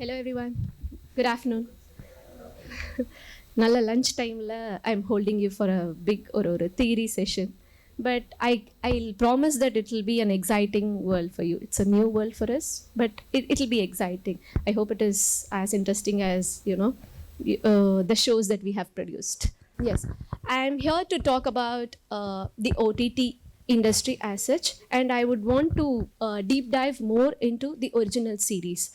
Hello everyone. Good afternoon. Nalla lunch time la I'm holding you for a big or a theory session. But I'll promise that it will be an exciting world for you. It's a new world for us, but it'll be exciting. I hope it is as interesting as the shows that we have produced. Yes, I'm here to talk about the OTT industry as such, and I would want to deep dive more into the original series.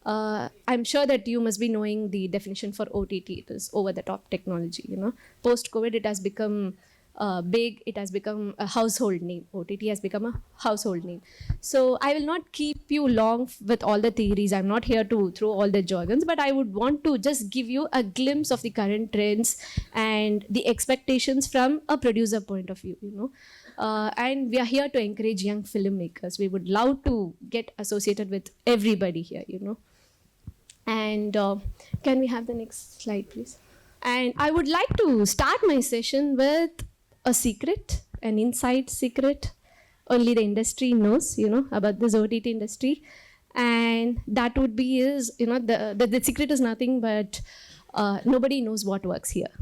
I'm sure that you must be knowing the definition for OTT. It is over the top technology. Post COVID, it has become big. It has become a household name. OTT has become a household name. So I will not keep you long with all the theories. I'm not here to throw all the jargons, but I would want to just give you a glimpse of the current trends and the expectations from a producer point of view. And we are here to encourage young filmmakers. We would love to get associated with everybody here. And can we have the next slide, please? And I would like to start my session with a secret, an inside secret. Only the industry knows, about this OTT industry. And that would be the secret is nothing but nobody knows what works here.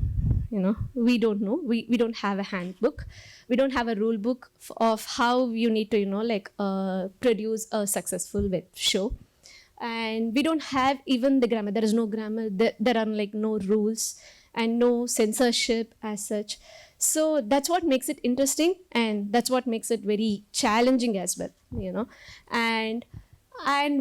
We don't know. We don't have a handbook. We don't have a rule book of how you need to, produce a successful web show. And we don't have even the grammar. There is no grammar. There are no rules and no censorship as such. So that's what makes it interesting, and that's what makes it very challenging as well. And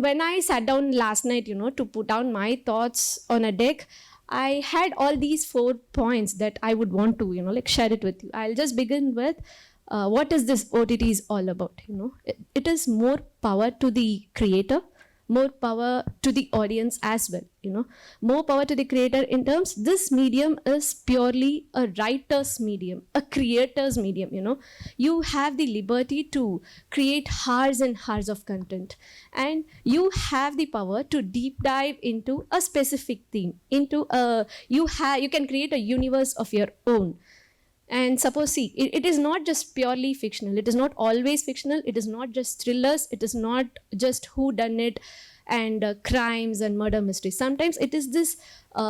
when I sat down last night, to put down my thoughts on a deck, I had all these 4 points that I would want to, share it with you. I'll just begin with what is this OTT is all about. It is more power to the creator, more power to the audience as well. More power to the creator in terms this medium is purely a writer's medium, a creator's medium. You have the liberty to create hours and hours of content, and you have the power to deep dive into a specific theme, you can create a universe of your own. And suppose, see, it is not just purely fictional. It is not always fictional. It is not just thrillers. It is not just whodunit and crimes and murder mysteries. Sometimes it is this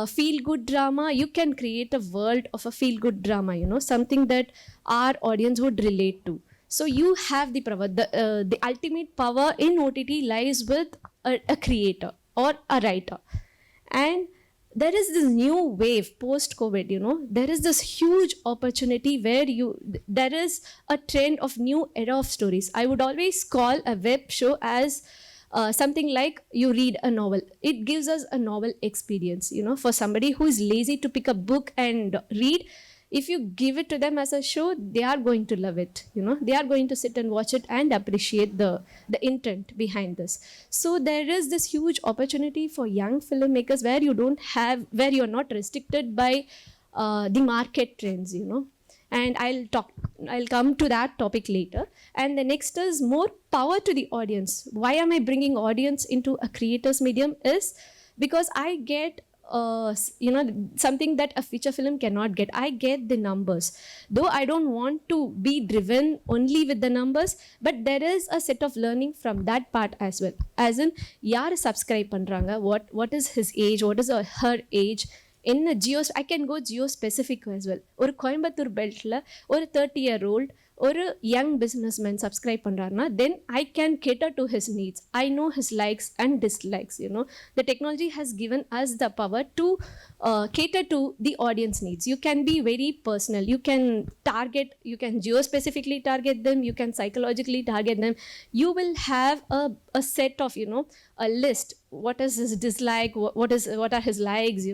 feel-good drama. You can create a world of a feel-good drama, something that our audience would relate to. So you have the power. The ultimate power in OTT lies with a creator or a writer. And there is this new wave post-COVID, there is this huge opportunity where there is a trend of new era of stories. I would always call a web show as something like you read a novel. It gives us a novel experience, for somebody who is lazy to pick a book and read. If you give it to them as a show, they are going to love it. They are going to sit and watch it and appreciate the intent behind this. So there is this huge opportunity for young filmmakers where you're not restricted by the market trends. And I'll come to that topic later. And the next is more power to the audience. Why am I bringing audience into a creator's medium is because I get something that a feature film cannot get. I get the numbers. Though I don't want to be driven only with the numbers, but there is a set of learning from that part as well. As in, yaar subscribe pandranga, what is his age, what is her age. In a I can go geo specific as well. Or Coimbatore belt la, or a 30-year-old or a young businessman subscribe pandrana, then I can cater to his needs. I know his likes and dislikes. The technology has given us the power to cater to the audience needs. You can be very personal. You can geo-specifically target them. You can psychologically target them. You will have a set of, a list. What is his dislike? What are his likes?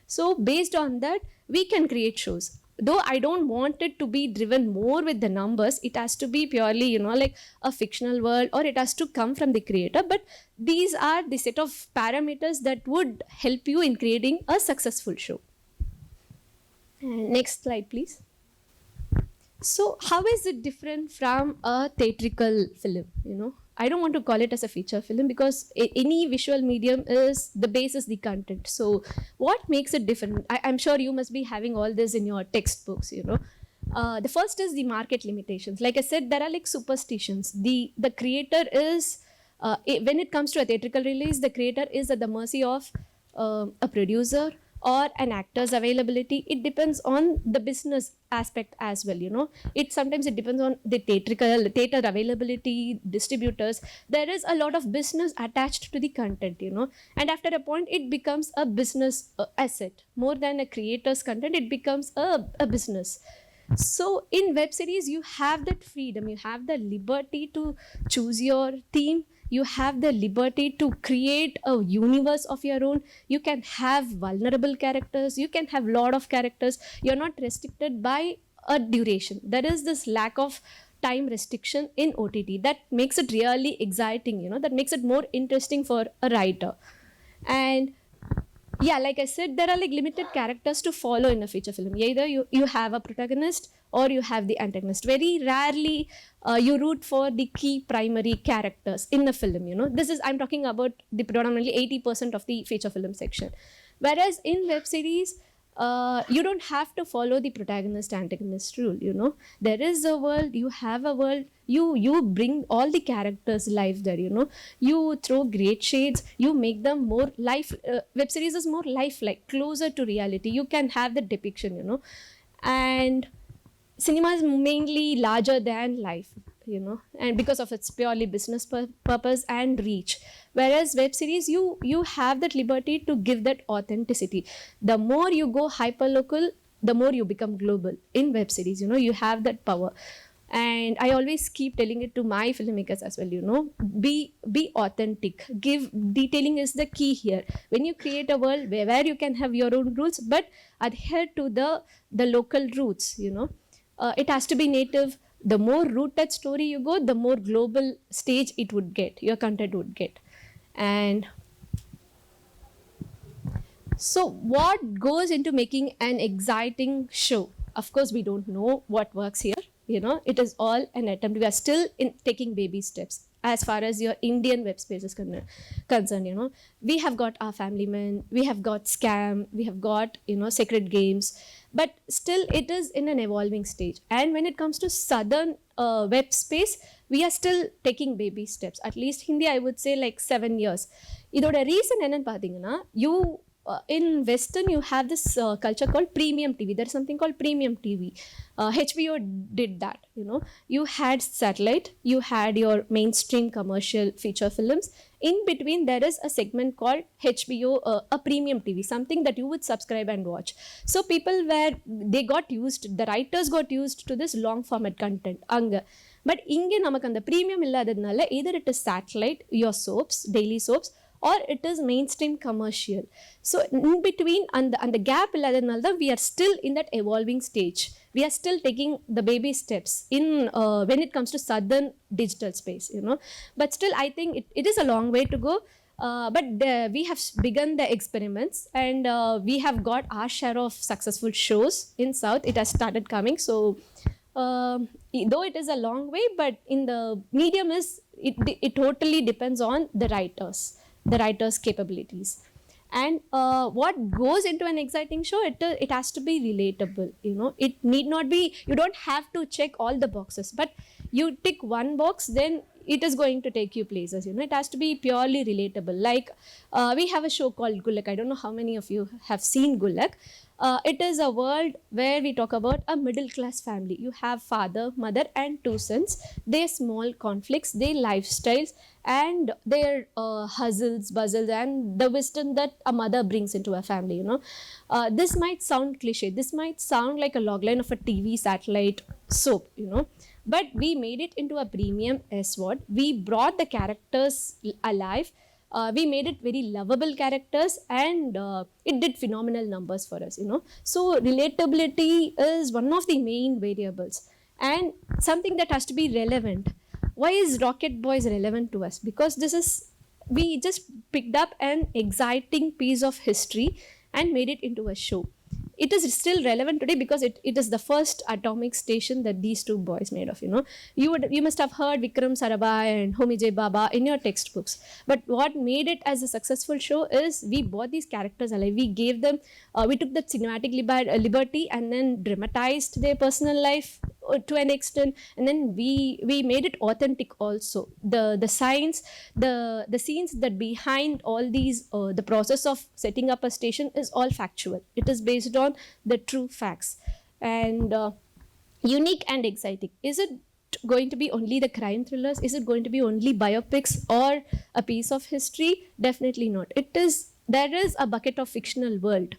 So based on that, we can create shows. Though I don't want it to be driven more with the numbers, it has to be purely, like a fictional world, or it has to come from the creator. But these are the set of parameters that would help you in creating a successful show. And next slide, please. So how is it different from a theatrical film? I don't want to call it as a feature film because any visual medium the base is the content. So what makes it different? I'm sure you must be having all this in your textbooks, The first is the market limitations. Like I said, there are superstitions. The creator is When it comes to a theatrical release, the creator is at the mercy of a producer or an actor's availability. It depends on the business aspect as well, you know. It depends on the theater availability, distributors. There is a lot of business attached to the content, you know, and after a point it becomes a business asset more than a creator's content. It becomes a business. So in web series you have that freedom, you have the liberty to choose your theme, you have the liberty to create a universe of your own. You can have vulnerable characters, you can have lot of characters. You're not restricted by a duration. There is this lack of time restriction in OTT that makes it really exciting, you know, that makes it more interesting for a writer. And yeah, like I said, there are like limited characters to follow in a feature film. Either you have a protagonist or you have the antagonist. Very rarely you root for the key primary characters in a film, you know. I'm talking about the predominantly 80% of the feature film section. Whereas in web series, you don't have to follow the protagonist antagonist rule, you know. There is a world, you have a world, you bring all the characters live there, you know. You throw great shades, you make them more life. Web series is more lifelike, closer to reality. You can have the depiction, you know. And cinema is mainly larger than life, you know, and because of its purely business purpose and reach. Whereas web series, you have that liberty to give that authenticity. The more you go hyper local, the more you become global. In web series, you know, you have that power. And I always keep telling it to my filmmakers as well, you know, be authentic. Detailing is the key here. When you create a world where you can have your own rules, but adhere to the local roots, you know. It has to be native. The more rooted story you go, the more global stage it would get, your content would get. And so what goes into making an exciting show? Of course, we don't know what works here, you know. It is all an attempt. We are still taking baby steps as far as your Indian web space is concerned, you know. We have got Our Family Men, we have got Scam, we have got, you know, Sacred Games, but still it is in an evolving stage. And when it comes to southern web space, we are still taking baby steps. At least Hindi, I would say like 7 years. Idoda reason enna pathina, you in Western, you have this culture called premium TV. There's something called premium TV. HBO did that, you know. You had satellite, you had your mainstream commercial feature films. In between, there is a segment called HBO, a premium TV, something that you would subscribe and watch. So they got used, the writers got used to this long format content. But inge namak and the premium illadadnala, either it is satellite, your soaps, daily soaps, or it is mainstream commercial. So in between and the gap illadadnala, we are still in that evolving stage. We are still taking the baby steps in when it comes to southern digital space, you know. But still, I think it is a long way to go. But we have begun the experiments, and we have got our share of successful shows in South. It has started coming. So though it is a long way, but in the medium it totally depends on the writers' capabilities. And what goes into an exciting show, it has to be relatable, you know. It need not be, you don't have to check all the boxes, but you tick one box, then it is going to take you places, you know. It has to be purely relatable. Like we have a show called Gulak. I don't know how many of you have seen Gulak. It is a world where we talk about a middle class family. You have father, mother and 2 sons, their small conflicts, their lifestyles, and their hustles, buzzles, and the wisdom that a mother brings into a family, you know. This might sound cliche, this might sound like a logline of a TV satellite soap, you know, but we made it into a premium S-word. We brought the characters alive. We made it very lovable characters, and it did phenomenal numbers for us, you know. So relatability is one of the main variables, and something that has to be relevant. Why is Rocket Boys relevant to us? Because we just picked up an exciting piece of history and made it into a show. It is still relevant today because it is the first atomic station that these 2 boys made of, you know. You must have heard Vikram Sarabhai and Homi J. Baba in your textbooks. But what made it as a successful show is we brought these characters alive. We gave them, we took that cinematic liberty and then dramatized their personal life to an extent, and then we made it authentic also. The science, the scenes that behind all these, the process of setting up a station is all factual. It is based on the true facts, and unique and exciting. Is it going to be only the crime thrillers? Is it going to be only biopics or a piece of history? Definitely not. There is a bucket of fictional world,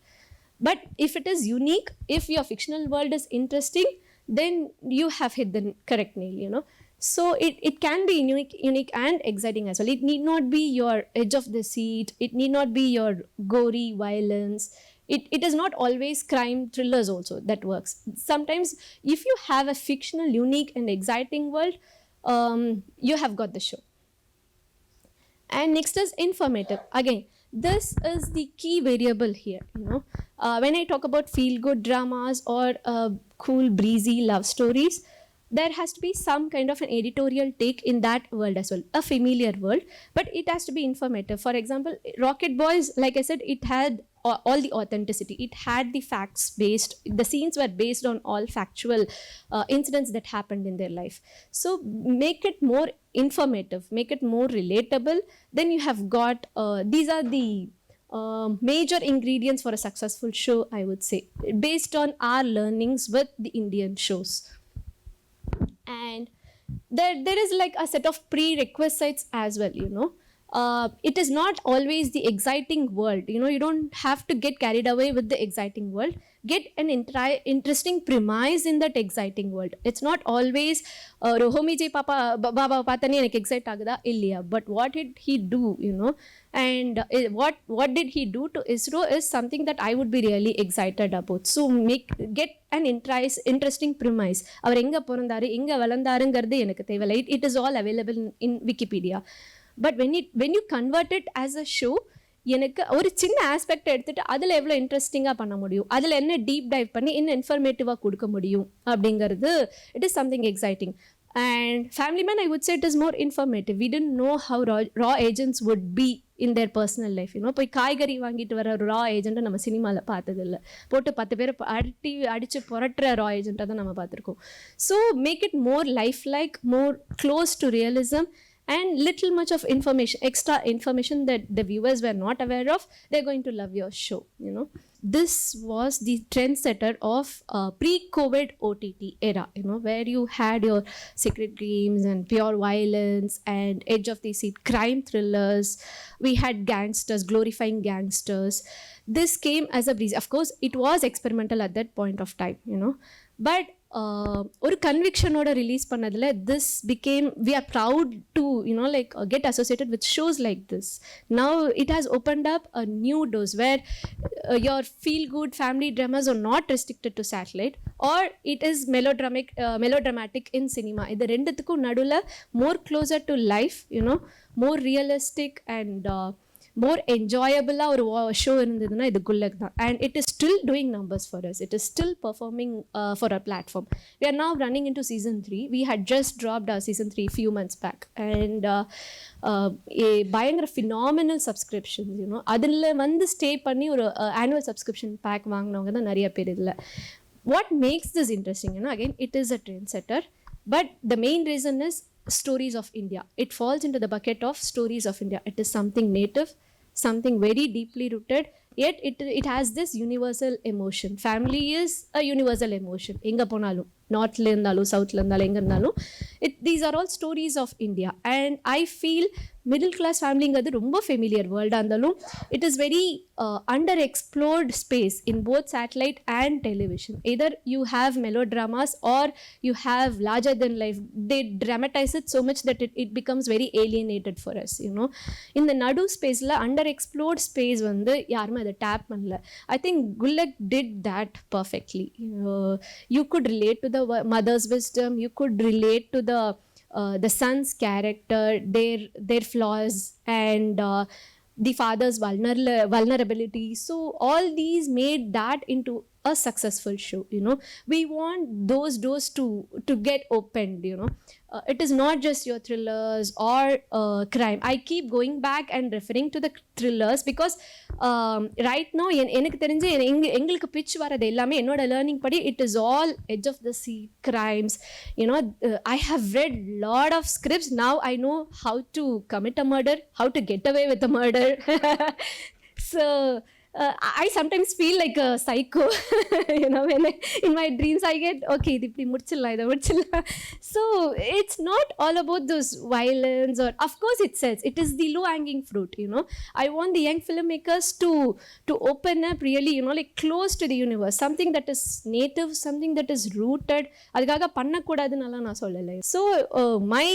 but if it is unique, if your fictional world is interesting, then you have hit the correct nail, so it can be unique and exciting as well. It need not be your edge of the seat. It need not be your gory violence. It is not always crime thrillers also that works. Sometimes if you have a fictional, unique and exciting world, you have got the show. And next is informative. Again, this is the key variable here. When I talk about feel good dramas or cool breezy love stories, there has to be some kind of an editorial take in that world as well, a familiar world, but it has to be informative. For example, Rocket Boys, like I said, it had all the authenticity. It had the facts based, the scenes were based on all factual incidents that happened in their life. So make it more informative, make it more relatable. Then you have got, these are the major ingredients for a successful show, I would say, based on our learnings with the Indian shows. And there is like a set of prerequisites as well. It is not always the exciting world. You don't have to get carried away with the exciting world. Get an interesting premise in that exciting world. It's not always Rohomi J Papa Baba Patani enak excite agada illaya, but what did he do, and what did he do to ISRO is something that I would be really excited about. So get an interesting premise. Avar enga porandharu enga valandarungiradhu enakku thevilla. It is all available in Wikipedia. But when you convert it as a show, எனக்கு ஒரு சின்ன aspect எடுத்துட்டு அதில் எவ்வளோ இன்ட்ரெஸ்டிங்காக பண்ண முடியும், அதில் என்ன டீப் டைவ் பண்ணி இன்னும் இன்ஃபர்மேட்டிவாக கொடுக்க முடியும் அப்படிங்கிறது, it is something exciting. And Family Man, I would say it is more informative. We didn't know how raw agents would be in their personal life. போய் காய்கறி வாங்கிட்டு வர ஒரு ரா ஏஜென்ட்டை நம்ம சினிமாவில் பார்த்ததில்லை. போட்டு 10 பேர் அடித்து புரட்டுற ரா ஏஜென்ட்டை தான் நம்ம பார்த்துருக்கோம். So make it more lifelike, more close to realism, and little much of information, extra information that the viewers were not aware of. They're going to love your show. This was the trendsetter of pre-COVID OTT era, where you had your secret games and pure violence and edge of the seat crime thrillers. We had gangsters, glorifying gangsters. This came as a breeze. Of course, it was experimental at that point of time, but ஒரு கன்விக்ஷனோட release பண்ணதில் this became, we are proud to get associated with shows like this. Now it has opened up a new doors where your feel good family dramas are not restricted to satellite, or it is melodramatic in cinema. இது ரெண்டுத்துக்கும் நடுவில் more closer to life, more realistic and more enjoyable ஒரு show இருந்ததுன்னா இது குல்லக் தான். And it is still doing numbers for us. It is still performing for our platform. We are now running into season 3. We had just dropped our season 3 few months back, and பயங்கர phenomenal subscriptions. அதில் வந்து stay பண்ணி ஒரு annual subscription pack வாங்கினவங்க தான் நிறைய பேர் இதில். What makes this interesting, again, it is a trendsetter, but the main reason is stories of India. It falls into the bucket of stories of India. It is something native, something very deeply rooted, yet it has this universal emotion. Family is a universal emotion. Enga ponalum, northla irundhalum, southla irundhalum, enga irundhalum, these are all stories of India. And I feel middle class family ngadu romba familiar world andalum, it is very underexplored space in both satellite and television. Either you have melodramas or you have larger than life. They dramatize it so much that it becomes very alienated for us. In the nadu space la underexplored space vandu yarume adha tap பண்ணல. I think Gullak did that perfectly. You could relate to the mother's wisdom, you could relate to the son's character, their flaws, and the father's vulnerability. So all these made that into a successful show. We want those doors to get opened. It is not just your thrillers or crime. I keep going back and referring to the thrillers because right now எனக்கு தெரிஞ்சு எங்களுக்கு pitch வரது எல்லாமே என்னோட learning படி it is all edge of the sea crimes. I have read lot of scripts. Now I know how to commit a murder, how to get away with a murder. So I sometimes feel like a psycho. When in my dreams I get, okay, இப்படி முடிச்சிடலாம். So it's not all about those violence, or of course it says it is the low hanging fruit. I want the young filmmakers to open up really, like close to the universe, something that is native, something that is rooted. அதுக்காக பண்ணக்கூடாதுன்னு நான் சொல்லலை. So my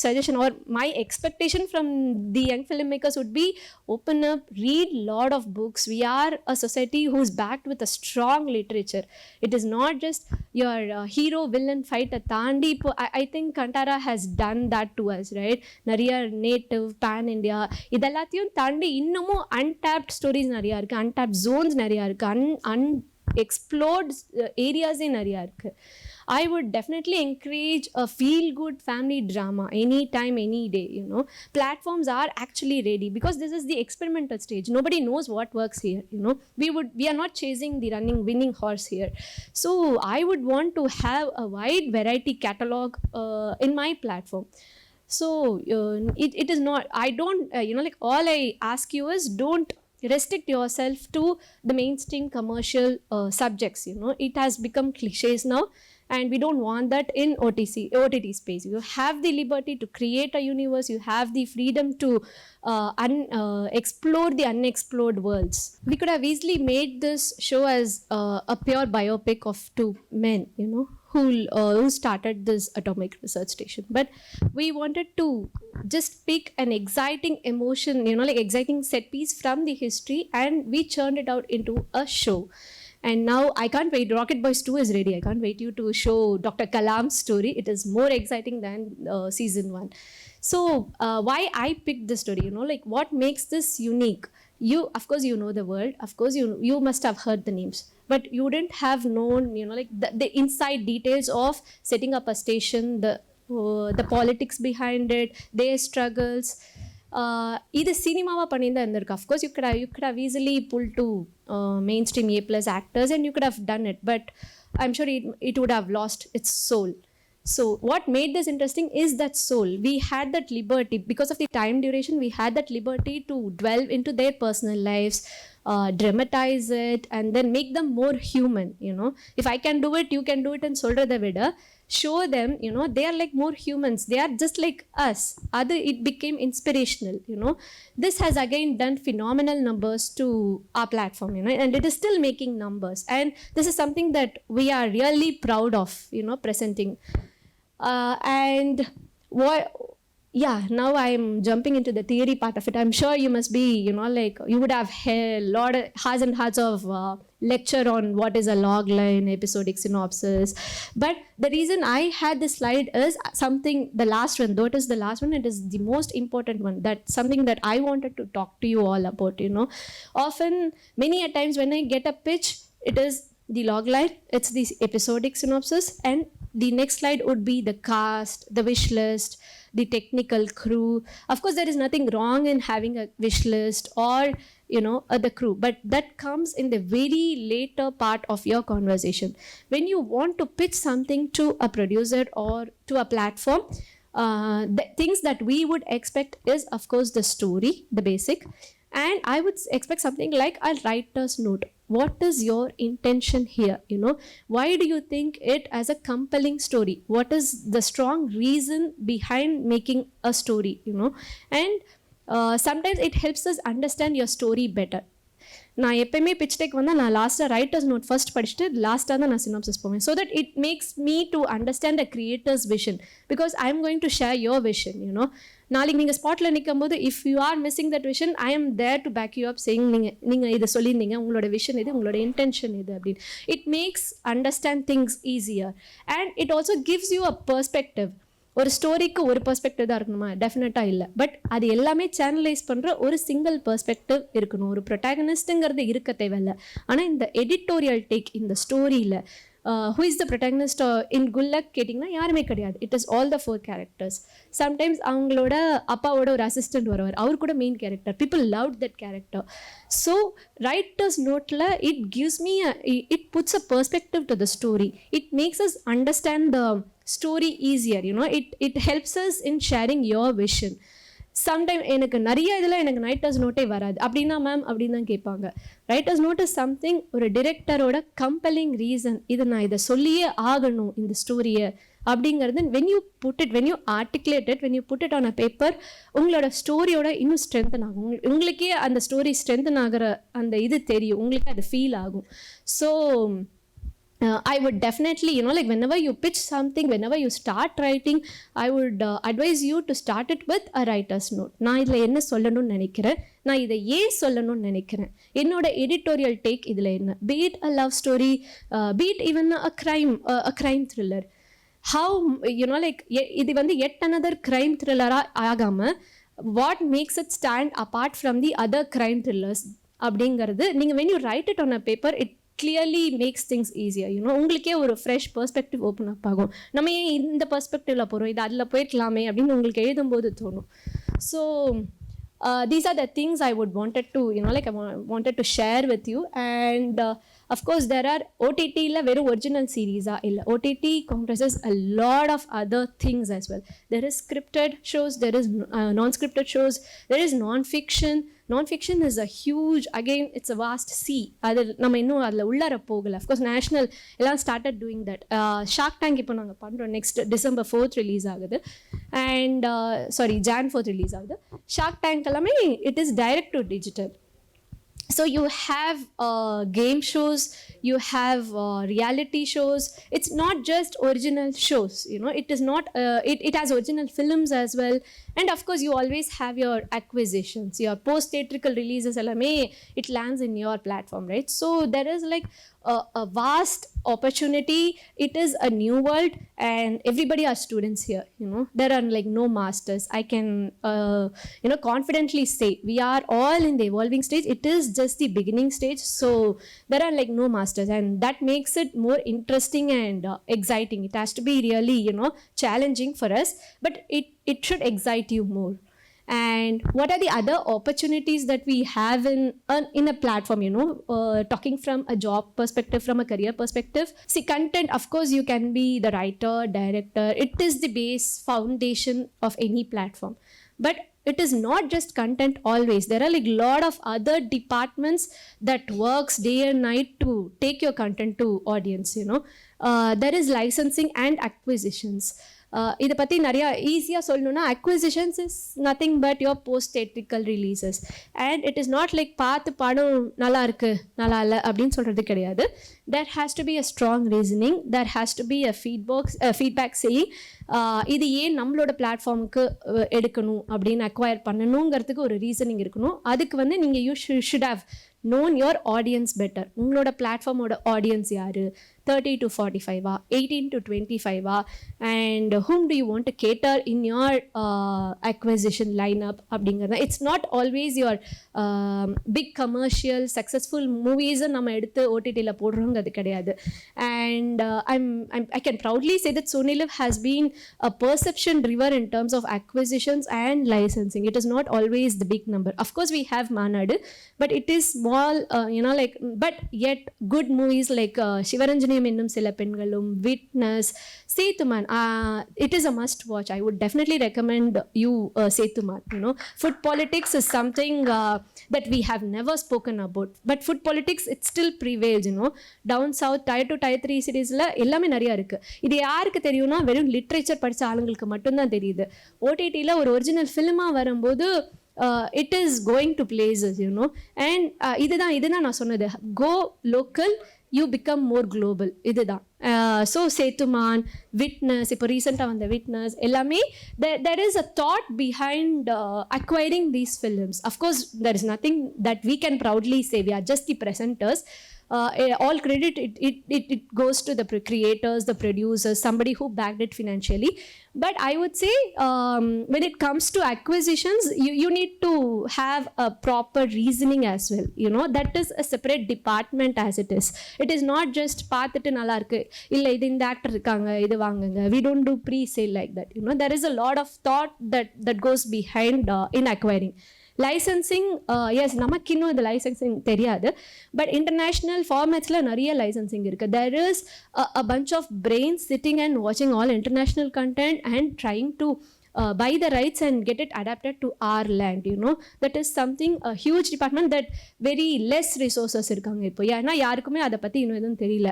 suggestion or my expectation from the young filmmakers would be open up, read lot of books. We are a society who's backed with a strong literature. It is not just your hero villain fight a தாண்டி இப்போ I think Kantara has done that to us, right? நிறைய native pan India இதெல்லாத்தையும் தாண்டி இன்னமும் untapped stories நிறைய இருக்கு, untapped zones நிறைய இருக்கு, unexplored areas நிறைய இருக்கு. I would definitely encourage a feel-good family drama anytime, any day. Platforms are actually ready because this is the experimental stage. Nobody knows what works here. We are not chasing the winning horse here. So I would want to have a wide variety catalog in my platform. So it is not. I don't. Like all I ask you is don't restrict yourself to the mainstream commercial subjects. It has become cliches now. And we don't want that in OTT space. You have the liberty to create a universe. You have the freedom to explore the unexplored worlds. We could have easily made this show as a pure biopic of two men, who started this atomic research station. But we wanted to just pick an exciting emotion, like exciting set piece from the history, and we churned it out into a show. And now I can't wait. Rocket Boys 2 is ready. I can't wait you to show Dr. Kalam's story. It is more exciting than season 1. So why I picked this story, like what makes this unique? Of course you know the world. Of course you must have heard the names. But you wouldn't have known, like the inside details of setting up a station, the politics behind it, their struggles. இது சினிமாவாக பண்ணியிருந்தா இருந்திருக்கு. Of course you could have easily pulled to mainstream A+ actors and you could have done it, but I'm sure it would have lost its soul. So what made this interesting is that soul. We had that liberty because of the time duration. We had that liberty to delve into their personal lives, dramatize it, and then make them more human. If I can do it, you can do it, and சொல்றதை விட show them, they are like more humans. They are just like us. It became inspirational. This has again done phenomenal numbers to our platform, and it is still making numbers. And this is something that we are really proud of, presenting. And what? Yeah, now I'm jumping into the theory part of it. I'm sure you must be, like you would have a lot of hearts and hearts of lecture on what is a log line, episodic synopsis. But the reason I had this slide is something, the last one, though it is the last one, it is the most important one. That's something that I wanted to talk to you all about, Often, many a times when I get a pitch, it is the log line, it's the episodic synopsis, and the next slide would be the cast, the wish list, the technical crew. Of course, there is nothing wrong in having a wish list or the crew, but that comes in the very later part of your conversation. When you want to pitch something to a producer or to a platform, the things that we would expect is, of course, the story, the basic, and I would expect something like a writer's note. What is your intention here? Why do you think it as a compelling story? What is the strong reason behind making a story? And sometimes it helps us understand your story better. நான் எப்பயுமே pitch deck நான் லாஸ்ட்டாக writers note first படிச்சுட்டு லாஸ்ட்டாக தான் நான் synopsis போவேன். So that it makes me to understand the creators vision, because I am going to share your vision. நாளைக்கு நீங்கள் ஸ்பாட்டில் நிற்கும் போது if you are missing that vision, I am there to back you up saying நீங்கள் இதை சொல்லியிருந்தீங்க, உங்களோட vision இது, உங்களோட இன்டென்ஷன் இது அப்படின்னு. It makes understand things easier and it also gives you a perspective. ஒரு ஸ்டோரிக்கு ஒரு பெர்ஸ்பெக்டிவ் தான் இருக்கணுமா? டெஃபினட்டாக இல்லை. பட் அது எல்லாமே சேனலைஸ் பண்ணுற ஒரு சிங்கிள் பெர்ஸ்பெக்டிவ் இருக்கணும். ஒரு ப்ரொட்டாகனிஸ்ட்டுங்கிறது இருக்க தேவையில்லை. ஆனால் இந்த எடிட்டோரியல் டேக் இந்த ஸ்டோரியில் who is the protagonist in Good Luck கேட்டிங்கன்னா யாருமே கிடையாது. It is all the 4 characters. Sometimes அவங்களோட அப்பாவோட ஒரு அசிஸ்டன்ட் வருவார், அவர் கூட main character. People love that character. So writers நோட்டில் it gives me it puts a perspective to the story. It makes us understand the story easier, you know. It helps us in sharing your vision. Sometime எனக்கு நிறைய இதில் எனக்கு writers நோட்டே வராது. அப்படின்னா ma'am அப்படின்னு தான் கேட்பாங்க. ரைட்டர்ஸ் நோட் இஸ் சம்திங், ஒரு டிரெக்டரோட கம்பெல்லிங் ரீசன், இது நான் இதை சொல்லியே ஆகணும் இந்த ஸ்டோரியை அப்படிங்கிறது. When you put it, when you articulate it, when you put it on a paper, உங்களோட ஸ்டோரியோட இன்னும் ஸ்ட்ரென்தன் ஆகும். உங்களுக்கே அந்த ஸ்டோரி ஸ்ட்ரென்தன் ஆகிற அந்த இது தெரியும், உங்களுக்கு அது ஃபீல் ஆகும். So I would definitely, you know, like whenever you pitch something, whenever you start writing, I would advise you to start it with a writer's note. நான் இதில் என்ன சொல்லணும்னு நினைக்கிறேன், நான் இதை ஏன் சொல்லணும்னு நினைக்கிறேன், என்னோட எடிட்டோரியல் டேக் இதில் என்ன, be it a love story, be it even a crime thriller. How, you know, like இது வந்து yet another crime thriller-ஆக ஆகாமல் what makes it stand apart from the other crime thrillers அப்படிங்கிறது நீங்கள் when you write it on a paper, it clearly makes things easier, you know. உங்களுக்கே ஒரு fresh perspective open up ஆகும். நம்ம ஏன் இந்த பெர்ஸ்பெக்டிவ்ல போகிறோம், இது அதில் போயிருக்கலாமே அப்படின்னு உங்களுக்கு எழுதும்போது தோணும். So these are the things I would wanted to, you know, like I wanted to share with you. And of course there are OTT-ல வெறும் ஒரிஜினல் சீரீஸாக இல்லை, OTT comprises a lot of other things as well. There is scripted shows, there is non-scripted shows, there is non-fiction. Non-fiction is a huge, again it's a vast sea. அது நம்ம இன்னும் அதில் உள்ளார போகலை. Of course national எல்லாம் started doing that. Shark tank இப்போ நாங்கள் பண்ணுறோம், நெக்ஸ்ட் December 4th ரிலீஸ் ஆகுது. அண்ட் Jan 4th ரிலீஸ் ஆகுது. ஷார்க் டேங்க் எல்லாமே it is direct to digital. So you have game shows, you have reality shows. It's not just original shows, you know. It is not, it has original films as well. And of course you always have your acquisitions, your post-theatrical releases allame, it lands in your platform, right? So there is like a vast opportunity. It is a new world and everybody are students here, you know. There are like no masters. I can you know, confidently say we are all in the evolving stage. It is just the beginning stage. So there are like no masters, and that makes it more interesting and exciting. It has to be really, you know, challenging for us, but it should excite you more. And what are the other opportunities that we have in a platform, you know, talking from a job perspective, from a career perspective? See, content, of course you can be the writer, director. It is the base foundation of any platform. But it is not just content always. There are like a lot of other departments that works day and night to take your content to audience, you know. There is licensing and acquisitions. இதை பற்றி நிறையா ஈஸியாக சொல்லணுன்னா, acquisitions is nothing but your post-theatrical releases. And it is not like பார்த்து படம் நல்லா இருக்கு நல்லா இல்லை அப்படின்னு சொல்கிறது கிடையாது. There has to be a strong reasoning. There has to be a feedback saying இது ஏன் நம்மளோட பிளாட்ஃபார்முக்கு எடுக்கணும் அப்படின்னு அக்வயர் பண்ணணுங்கிறதுக்கு ஒரு ரீசனிங் இருக்கணும். அதுக்கு வந்து நீங்கள் you should have known your audience better. உங்களோட பிளாட்ஃபார்மோட ஆடியன்ஸ் யார், 30 to 45, 18 to 25, and whom do you want to cater in your acquisition lineup அப்படிங்கிறது. It's not always your big commercial successful movies நம்ம எடுத்து OTT-ல போடுறோங்கிறது கிடையாது. And I can proudly say that Sony Live has been a perception driven in terms of acquisitions and licensing. It is not always the big number. Of course we have Manadu, but it is small, you know, like, but yet good movies like Shivaranjaniyam Ennum Sila Pengalum, Witness, Sethuman, it is a must watch. I would definitely recommend you Sethuman. You know, food politics is something that we have never spoken about, but food politics, it still prevails, you know. Down south, tier 2 tier 3 cities-ல எல்லாமே நிறையா இருக்குது. இது யாருக்கு தெரியும்னா, வெறும் literature படித்த ஆளுங்களுக்கு மட்டும்தான் தெரியுது. OTT-ல ஒரு ஒரிஜினல் ஃபிலிமாக வரும்போது it is going to places, you know. And இதுதான் நான் சொன்னது, go local, you become more global. இதுதான். So Sethuman, Witness, இப்போ ரீசெண்டாக வந்த Witness எல்லாமே, there is a thought behind acquiring these films. Of course there is nothing that we can proudly say, we are just the presenters. all credit it goes to the creators, the producers, somebody who backed it financially. But I would say when it comes to acquisitions, you need to have a proper reasoning as well. That is a separate department as it is. It is not just பார்த்துட்டு நல்லா இருக்கு, இல்லை இது இந்த actor இருக்காங்க இது வாங்குங்க. We don't do pre-sale like that. There is a lot of thought that goes behind in acquiring. Licensing, yes நமக்கு இன்னும் இது லைசன்சிங் தெரியாது, பட் இன்டர்நேஷ்னல் ஃபார்மேட்ஸில் நிறைய லைசன்சிங் இருக்குது. There is a bunch of brains sitting and வாட்சிங் all international content and trying to buy the rights and get it adapted to our land. That is something, a huge department that very less resources irukanga ipo. ஏன்னா யாருக்குமே அதை பற்றி இன்னும் எதுவும் தெரியல.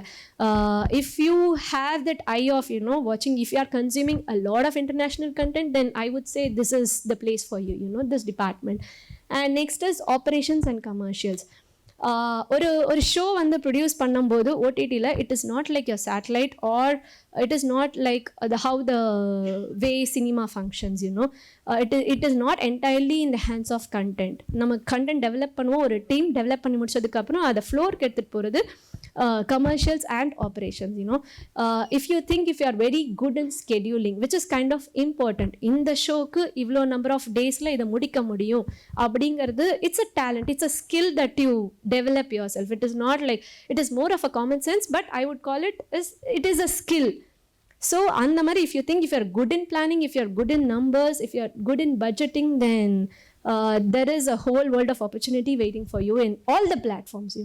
If you have that eye of watching, if you are consuming a lot of international content, then I would say this is the place for you, this department. And next is operations and commercials. ஒரு show வந்து produce பண்ணும்போது ஓடிடியில் it is not like your satellite or it is not like how the way cinema functions. It is not entirely in the hands of content. நம்ம content develop பண்ணுவோம், ஒரு team develop பண்ணி முடிச்சதுக்கப்புறம் அதை ஃப்ளோருக்கு எடுத்துகிட்டு போகிறது commercials and operations. If you think, if you are very good in scheduling, which is kind of important, in the show ku ivlo number of days la idu mudikka mudiyum abingiradhu, it's a talent, it's a skill that you develop yourself. It is not like, it is more of a common sense, but I would call it is a skill. So அந்த மாதிரி, if you think, if you are good in planning, if you are good in numbers, if you are good in budgeting, then there is a whole world of opportunity waiting for you in all the platforms.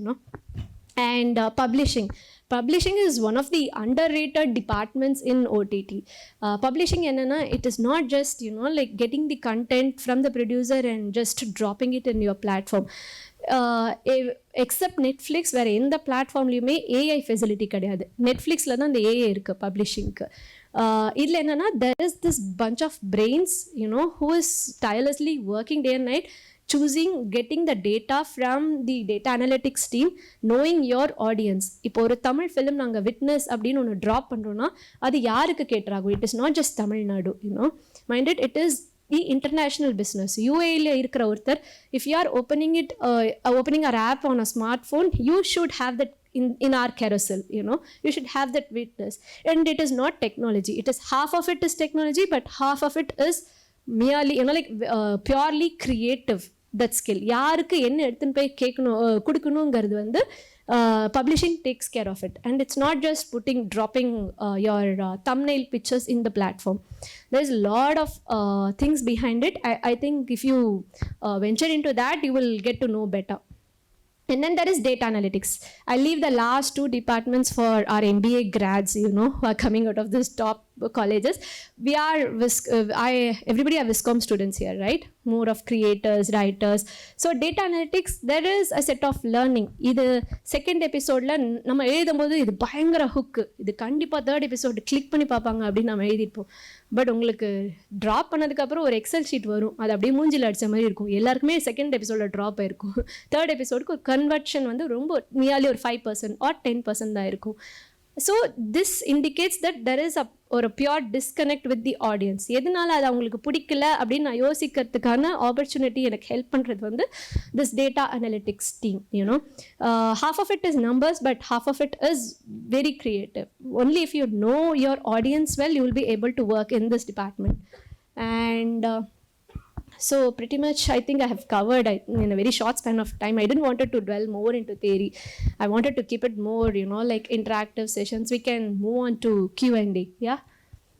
And publishing is one of the underrated departments in OTT. Publishing enna, it is not just like getting the content from the producer and just dropping it in your platform. Except Netflix, where in the platform லுமே AI facility கிடையாது. நெட்ஃப்ளிக்ஸில் தான் அந்த AI இருக்குது பப்ளிஷிங்க்கு. இதில் என்னென்னா, there is this bunch of brains who is tirelessly working day and night, getting the data from the data analytics team, knowing your audience. இப்போ ஒரு Tamil film நாங்கள் விட்னஸ் அப்படின்னு ஒன்று ட்ராப் பண்ணுறோன்னா அது யாருக்கு கேட்டுறாகும்? It is not just Tamil Nadu, minded, it is the international business. யூஏயில் இருக்கிற ஒருத்தர், if you are opening our app on a smartphone, you should have that in our carousel. You should have that witness. And it is not technology, it is half of it is technology, but half of it is merely like purely creative. That skill யாருக்கு என்ன எடுத்துன்னு போய் கேட்கணும் கொடுக்கணுங்கிறது வந்து publishing takes care of it. And it's not just dropping your thumbnail pictures in the platform. There's a lot of things behind it. I think if you venture into that, you will get to know better. And then there is data analytics. I leave the last two departments for our MBA grads, who are coming out of this top colleges. We are everybody are Viscom students here, right? More of creators, writers. So data analytics, there is a set of learning. இது second எபிசோடில் நம்ம எழுதும்போது இது பயங்கர ஹுக்கு, இது கண்டிப்பாக third episode click பண்ணி பார்ப்பாங்க அப்படின்னு நம்ம எழுதிருப்போம். பட் உங்களுக்கு ட்ராப் பண்ணதுக்கப்புறம் ஒரு எக்ஸல் ஷீட் வரும், அது அப்படியே மூஞ்சில் அடித்த மாதிரி இருக்கும். எல்லாருக்குமே செகண்ட் எபிசோடில் ட்ராப் ஆயிருக்கும். தேர்ட் எபிசோடுக்கு ஒரு கன்வர்ஷன் வந்து ரொம்ப நியர்லி ஒரு 5% or 10% தான் இருக்கும். So this indicates that there is a pure disconnect with the audience. எதனால அது அவங்களுக்கு பிடிக்கல அப்படின்னு நான் யோசிக்கிறதுக்கான ஆப்பர்ச்சுனிட்டி எனக்கு ஹெல்ப் பண்ணுறது வந்து this data analytics team. Half of it is numbers, but half of it is very creative. Only if you know your audience well, you will be able to work in this department. And so pretty much I think I have covered in a very short span of time. I didn't want to dwell more into theory. I wanted to keep it more, like interactive sessions. We can move on to Q&A. Yeah.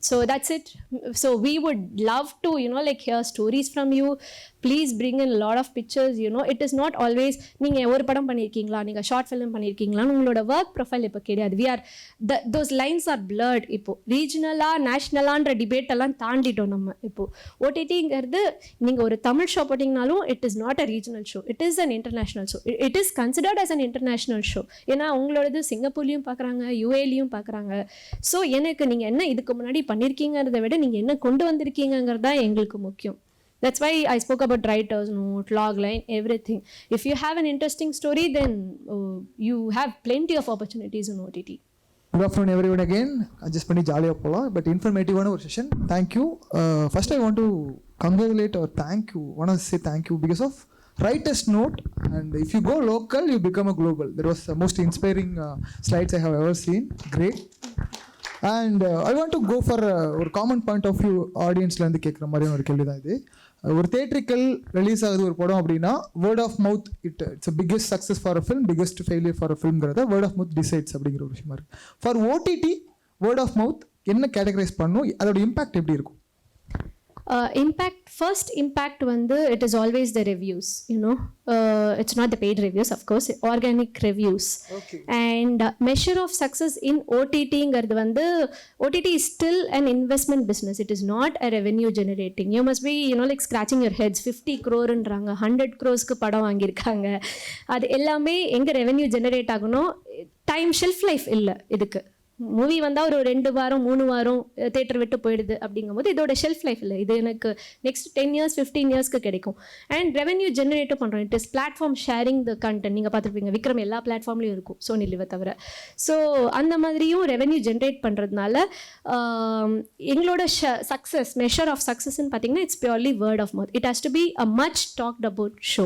So that's it. So we would love to, like hear stories from you. Please bring in a lot of pictures. It is not always நீங்கள் ஒரு படம் பண்ணியிருக்கீங்களா, நீங்கள் short film பண்ணியிருக்கீங்களான்னு உங்களோட work profile இப்போ கிடையாது. those lines are blurred. இப்போ ரீஜனலாக நேஷ்னலான்ற debate எல்லாம் தாண்டிட்டோம் நம்ம. இப்போ ஓடிடிங்கிறது நீங்கள் ஒரு தமிழ் ஷோ போட்டிங்கனாலும் it is not a regional show, it is an international show. It is considered as an international show. ஏன்னா உங்களோடது சிங்கப்பூர்லேயும் பார்க்குறாங்க, யூஏலையும் பார்க்குறாங்க. ஸோ எனக்கு நீங்கள் என்ன இதுக்கு முன்னாடி பண்ணியிருக்கீங்கிறத விட நீங்கள் என்ன கொண்டு வந்திருக்கீங்கிறது தான் எங்களுக்கு முக்கியம். That's why I spoke about writer's note, logline, everything. If you have an interesting story, then you have plenty of opportunities in OTT. Good afternoon everyone again. Just பண்ணி ஜாலியாக போகலாம், பட் இன்ஃபர்மேட்டிவான ஒரு session. Thank you. First I want to congratulate or thank you. Want to say thank you because of writer's note And if you go local, you become a global. That was the most inspiring slides I have ever seen. Great. And I want to go for ஒரு common point of view ஆடியன்ஸ்லேருந்து கேட்குற மாதிரியான ஒரு கேள்வி தான் இது. ஒரு theatrical release ஆகுது ஒரு படம் அப்படின்னா word of mouth it's biggest success for a film, biggest failure for a ஃபிலிம்ங்கிறத வேர்ட் ஆஃப் மவுத் டிசைட்ஸ் அப்படிங்கிற ஒரு விஷயமா இருக்குது. For OTT word of mouth என்ன கேட்டகரைஸ் பண்ணும், அதோட இம்பாக்ட் எப்படி இருக்கும்? First impact வந்து it is always the reviews, it's not the paid reviews, of course, organic reviews. Okay. And measure of success in OTT ங்கிறது வந்து OTT is still an investment business. It is not a revenue generating. You must be like scratching your heads. 50 crore-ன்றாங்க, 100 crores-க்கு படம் வாங்கியிருக்காங்க. அது எல்லாமே எங்கே revenue generate ஆகணும்? Time shelf life இல்லை இதுக்கு. மூவி வந்தால் ஒரு 2 வாரம் 3 வாரம் தேட்டர் விட்டு போயிடுது அப்படிங்கும்போது இதோட ஷெல்ஃப் லைஃப் இல்லை. இது எனக்கு நெக்ஸ்ட் 10 years 15 years-க்கு கிடைக்கும். அண்ட் ரெவென்யூ ஜென்ரேட்டும் பண்ணுறோம். It is platform sharing the content. நீங்கள் பார்த்துருப்பீங்க, விக்ரம் எல்லா பிளாட்ஃபார்ம்லேயும் இருக்கும், சோனி லிவை தவிர. ஸோ அந்த மாதிரியும் ரெவென்யூ ஜென்ரேட் பண்ணுறதுனால எங்களோட சக்ஸஸ் மெஷர் ஆஃப் சக்ஸஸ்ன்னு பார்த்தீங்கன்னா it's purely word of mouth. It has to be a much talked about show.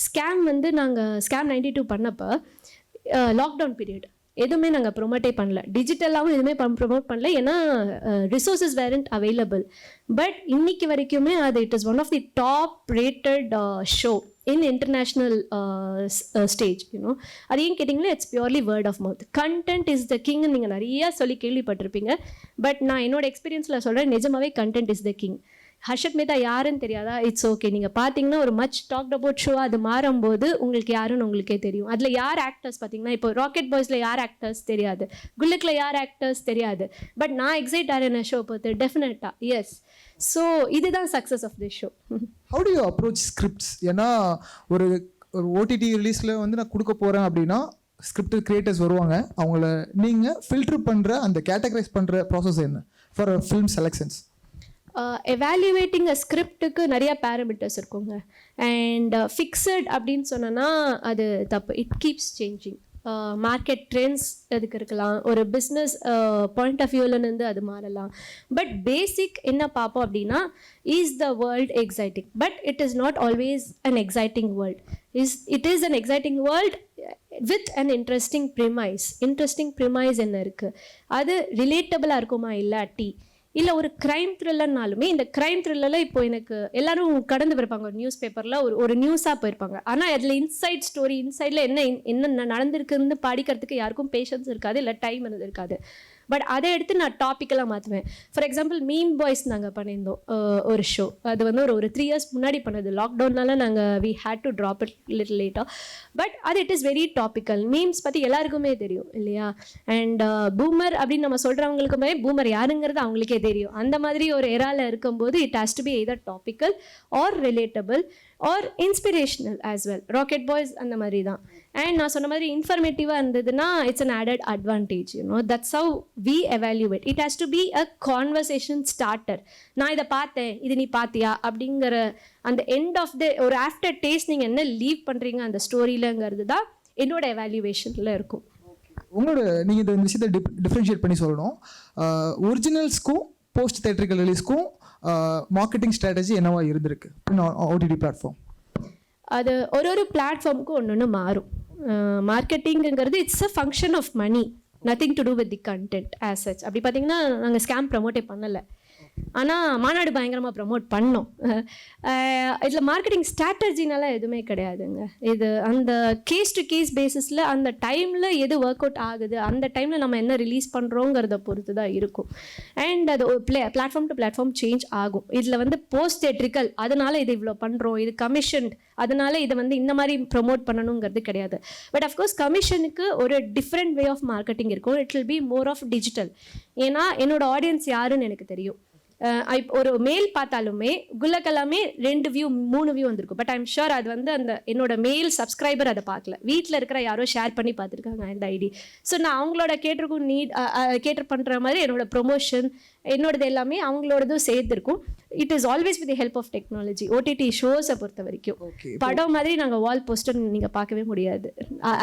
Scam வந்து நாங்கள் ஸ்கேம் 92 பண்ணப்போ லாக்டவுன் பீரியட் எதுவுமே நாங்கள் ப்ரொமோட்டே பண்ணல, டிஜிட்டலாகவும் எதுவுமே ப்ரொமோட் பண்ணல, ஏன்னா ரிசோர்ஸஸ் வேரண்ட் அவைலபிள். பட் இன்னைக்கு வரைக்குமே அது it is one of the top rated show in international stage. அது ஏன் கேட்டிங்கன்னா it's purely word of mouth. Content is the கிங்னு நீங்கள் நிறையா சொல்லி கேள்விப்பட்டிருப்பீங்க. பட் நான் என்னோட எக்ஸ்பீரியன்ஸில் சொல்கிறேன், நிஜமாவே content is the king. Harshad Mehta யாருன்னு தெரியாதா? It's okay. நீங்கள் பார்த்தீங்கன்னா ஒரு மச் டாக்ட் அபவுட் ஷோ அது மாறும்போது உங்களுக்கு யாருன்னு உங்களுக்கே தெரியும். அதில் யார் ஆக்டர்ஸ் பார்த்தீங்கன்னா, இப்போ ராக்கெட் பாய்ஸில் யார் ஆக்டர்ஸ் தெரியாது, குல்லுக்கில் யார் ஆக்டர்ஸ் தெரியாது. பட் நான் எக்ஸைட் ஆகிறேன் ஷோ பார்த்து, டெஃபினட்டாக எஸ். ஸோ இதுதான் success of this show. How do you approach scripts? ஏன்னா ஒரு ஓடிடி ரிலீஸில் வந்து நான் கொடுக்க போகிறேன் அப்படின்னா ஸ்கிரிப்ட் கிரியேட்டர்ஸ் வருவாங்க, அவங்கள நீங்கள் ஃபில்டர் பண்ணுற அந்த கேட்டகரைஸ் பண்ணுற ப்ராசஸ் என்ன ஃபார் ஃபிலிம் செலெக்ஷன்ஸ்? எவாலுவேட்டிங் அ ஸ்கிரிப்டுக்கு நிறைய பேராமீட்டர்ஸ் இருக்குங்க. அண்ட் ஃபிக்ஸட் அப்படின்னு சொன்னோன்னா அது தப்பு. It keeps changing. Market trends அதுக்கு இருக்கலாம், ஒரு பிஸ்னஸ் பாயிண்ட் ஆஃப் வியூலேருந்து அது மாறலாம். பட் பேசிக் என்ன பார்ப்போம் அப்படின்னா, is the world exciting? But it is not always an exciting world. It is an exciting world with an interesting premise என்ன இருக்குது, அது ரிலேட்டபிளாக இருக்குமா இல்லாட்டி, இல்லை ஒரு க்ரைம் த்ரில்லர்னாலுமே இந்த க்ரைம் த்ரில்லரில் இப்போ எனக்கு எல்லாரும் கடந்து போயிருப்பாங்க ஒரு நியூஸ் பேப்பரில் ஒரு நியூஸாக போயிருப்பாங்க. ஆனால் அதில் இன்சைட் ஸ்டோரி, இன்சைடில் என்ன நடந்திருக்குன்னு படிக்கிறதுக்கு யாருக்கும் பேஷன்ஸ் இருக்காது, இல்லை டைம் இருக்காது. பட் அதை எடுத்து நான் டாப்பிக்கெல்லாம் மாற்றுவேன். ஃபார் எக்ஸாம்பிள் மீம் பாய்ஸ் நாங்கள் பண்ணியிருந்தோம் ஒரு ஷோ. அது வந்து ஒரு 3 years முன்னாடி பண்ணது. லாக்டவுன்னால நாங்கள் we had to drop it little லேட்டாக. பட் அது it is very topical. Memes பற்றி எல்லாருக்குமே தெரியும் இல்லையா? அண்ட் பூமர் அப்படின்னு நம்ம சொல்கிறவங்களுக்குமே பூமர் யாருங்கிறது அவங்களுக்கே தெரியும். அந்த மாதிரி ஒரு எரால இருக்கும்போது it has to be either topical or relatable or inspirational as well. Rocket Boys அந்த மாதிரி தான். அண்ட் நான் சொன்ன மாதிரி இன்ஃபர்மேட்டிவாக இருந்ததுன்னா it's an added advantage. That's how we evaluate. It has to be a conversation starter. நான் இதை பார்த்தேன், இது நீ பார்த்தியா அப்படிங்கிற அந்த எண்ட் ஆஃப் த ஒரு ஆஃப்டர் டேஸ்ட் நீங்கள் என்ன லீவ் பண்ணுறீங்க அந்த ஸ்டோரியிலங்கிறது தான் என்னோட எவாலுவேஷனில் இருக்கும். உங்களோட நீங்கள் இந்த விஷயத்தை டிஃப்ரென்ஷியேட் பண்ணி சொல்லணும். ஒரிஜினல்ஸ்க்கும் போஸ்ட் தேட்ரிக்கல் ரிலீஸ்க்கும் மார்க்கெட்டிங் ஸ்ட்ராட்டஜி என்னவா இருந்திருக்கு ஓடிடி பிளாட்ஃபார்ம்? அது ஒரு பிளாட்ஃபார்முக்கும் ஒன்று மாறும். மார்க்கெட்டிங்கிறது it's a function of money, nothing to do with the content as such. அப்படி பார்த்தீங்கன்னா நாங்கள் ஸ்கேம் ப்ரமோட்டே பண்ணலை, ஆனால் மாநாடு பயங்கரமாக ப்ரமோட் பண்ணோம். இதில் மார்க்கெட்டிங் ஸ்ட்ராட்டஜினால எதுவுமே கிடையாதுங்க. இது அந்த கேஸ் டு கேஸ் பேசிஸில் அந்த டைமில் எது ஒர்க் அவுட் ஆகுது, அந்த டைமில் நம்ம என்ன ரிலீஸ் பண்ணுறோங்கிறத பொறுத்து தான் இருக்கும். அண்ட் அது பிளாட்ஃபார்ம் டு பிளாட்ஃபார்ம் சேஞ்ச் ஆகும். இதில் வந்து போஸ்ட் தேட்ரிக்கல் அதனால் இது இவ்வளோ பண்ணுறோம், இது கமிஷன் அதனால இதை வந்து இந்த மாதிரி ப்ரொமோட் பண்ணணுங்கிறது கிடையாது. பட் அஃப்கோர்ஸ் கமிஷனுக்கு ஒரு டிஃப்ரெண்ட் வே ஆஃப் மார்க்கெட்டிங் இருக்கும். It will be more of digital. ஏன்னா என்னோட ஆடியன்ஸ் யாருன்னு எனக்கு தெரியும். ஒரு மெயில் பார்த்தாலுமே குல்லக்கெல்லாமே 2 வியூ 3 வியூ வந்திருக்கும். பட் ஐம் ஷுர் அது வந்து அந்த என்னோட மெயில் சப்ஸ்கிரைபர் அதை பார்க்கல, வீட்டில் இருக்கிற யாரோ ஷேர் பண்ணி பார்த்துருக்காங்க இந்த ஐடி. ஸோ நான் அவங்களோட கேட்டர் பண்ணுற மாதிரி என்னோட ப்ரொமோஷன் என்னோடது எல்லாமே அவங்களோடதும் சேர்த்துருக்கும். It is always with the help of technology. OTT ஷோஸை பொறுத்த வரைக்கும் படம் மாதிரி நாங்கள் வால் போஸ்டர் நீங்கள் பார்க்கவே முடியாது,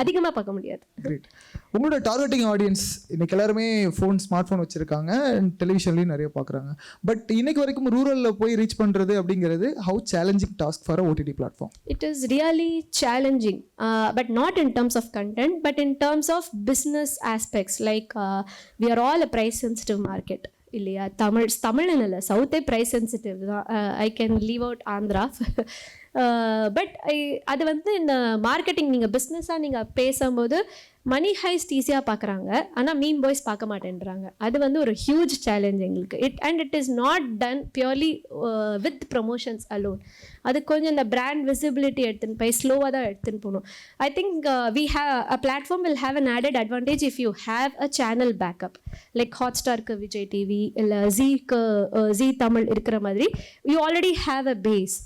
அதிகமாக பார்க்க முடியாது. கிரேட். உங்களோட டார்கெட்டிங் ஆடியன்ஸ் இன்னைக்கு எல்லாருமே ஃபோன், ஸ்மார்ட் ஃபோன் வச்சுருக்காங்க, டெலிவிஷன்லேயும் நிறைய பார்க்குறாங்க. பட் இன்னைக்கு வரைக்கும் ரூரலில் போய் ரீச் பண்ணுறது அப்படிங்கிறது how challenging task for OTT platform? It is really challenging, but not in terms of content, but in terms of business aspects. Like we are all a price sensitive market இல்லையா? தமிழ்னு இல்லை, சவுத்தே price sensitive தான். I can leave out Andhra. But அது வந்து இந்த marketing நீங்கள் பிஸ்னஸாக நீங்கள் பேசும்போது மணி ஹைஸ்ட் ஈஸியாக பார்க்குறாங்க, ஆனால் மீம் பாய்ஸ் பார்க்க மாட்டேன்றாங்க. அது வந்து ஒரு ஹியூஜ் சேலஞ்ச் எங்களுக்கு. It is not done purely with promotions alone. அது கொஞ்சம் இந்த பிராண்ட் விசிபிலிட்டி எடுத்துன்னு போய் ஸ்லோவாக தான் எடுத்துன்னு போகணும். I think we have a platform will have an added advantage if you have a channel backup. Like ஹாட்ஸ்டாருக்கு விஜய் டிவி இல்லை ஜி தமிழ் இருக்கிற மாதிரி you already have a base.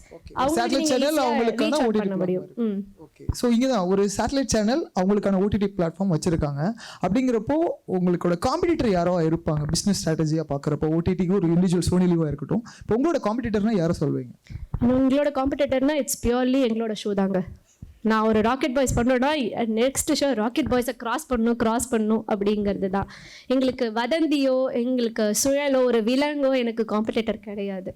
பண்ண முடியும். ஸோ இங்கே தான் ஒரு சேட்டலைட் சேனல் அவங்களுக்கான ஓடிடி பிளாட்ஃபார்ம் வச்சிருக்காங்க. அப்படிங்கிறப்போ உங்களோட காம்படிட்டர் யாரோ இருப்பாங்க பிஸ்னஸ் ஸ்ட்ராட்டஜியாக பார்க்குறப்போ, ஓடிடிக்கு ஒரு இண்டிவிஜுவல் சோனி லிவாக இருக்கட்டும். இப்போ உங்களோட காம்படிட்டர்னா யாரை சொல்வீங்க? உங்களோட காம்படிட்டர்னா இட்ஸ் பியூர்லி எங்களோட ஷோ தாங்க. நான் ஒரு ராக்கெட் பாய்ஸ் பண்ணோன்னா நெக்ஸ்ட் ஷோ ராக்கெட் பாய்ஸை கிராஸ் பண்ணணும் அப்படிங்கிறது தான். எங்களுக்கு வதந்தியோ எங்களுக்கு சுழலோ ஒரு விலங்கோ எனக்கு காம்படிட்டர் கிடையாது.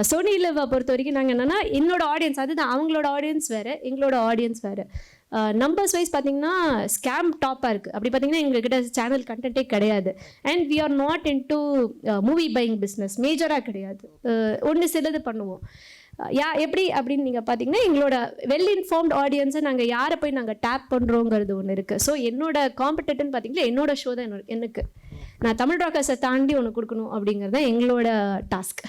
சோனி லிவை பொறுத்த வரைக்கும் நாங்கள் என்னென்னா என்னோட ஆடியன்ஸ், அதுதான் அவங்களோட ஆடியன்ஸ் வேறு எங்களோட ஆடியன்ஸ் வேறு. நம்பர்ஸ் வைஸ் பார்த்தீங்கன்னா ஸ்கேம் டாப்பாக இருக்குது. அப்படி பார்த்தீங்கன்னா எங்ககிட்ட சேனல் கண்டென்ட்டே கிடையாது. And we are not into movie buying business மேஜராக கிடையாது. ஒன்று சிலது பண்ணுவோம். எப்படி அப்படின்னு நீங்கள் பார்த்தீங்கன்னா எங்களோட வெல் இன்ஃபார்ம்ட் ஆடியன்ஸை நாங்கள் யாரை போய் நாங்கள் டேப் பண்ணுறோங்கிறது ஒன்று இருக்குது. ஸோ என்னோட காம்படிட்டர்னு பார்த்தீங்கன்னா என்னோட ஷோ தான் எனக்கு. நான் தமிழ் ராக்கர்ஸை தாண்டி ஒன்று கொடுக்கணும் அப்படிங்கிறது தான் எங்களோட task.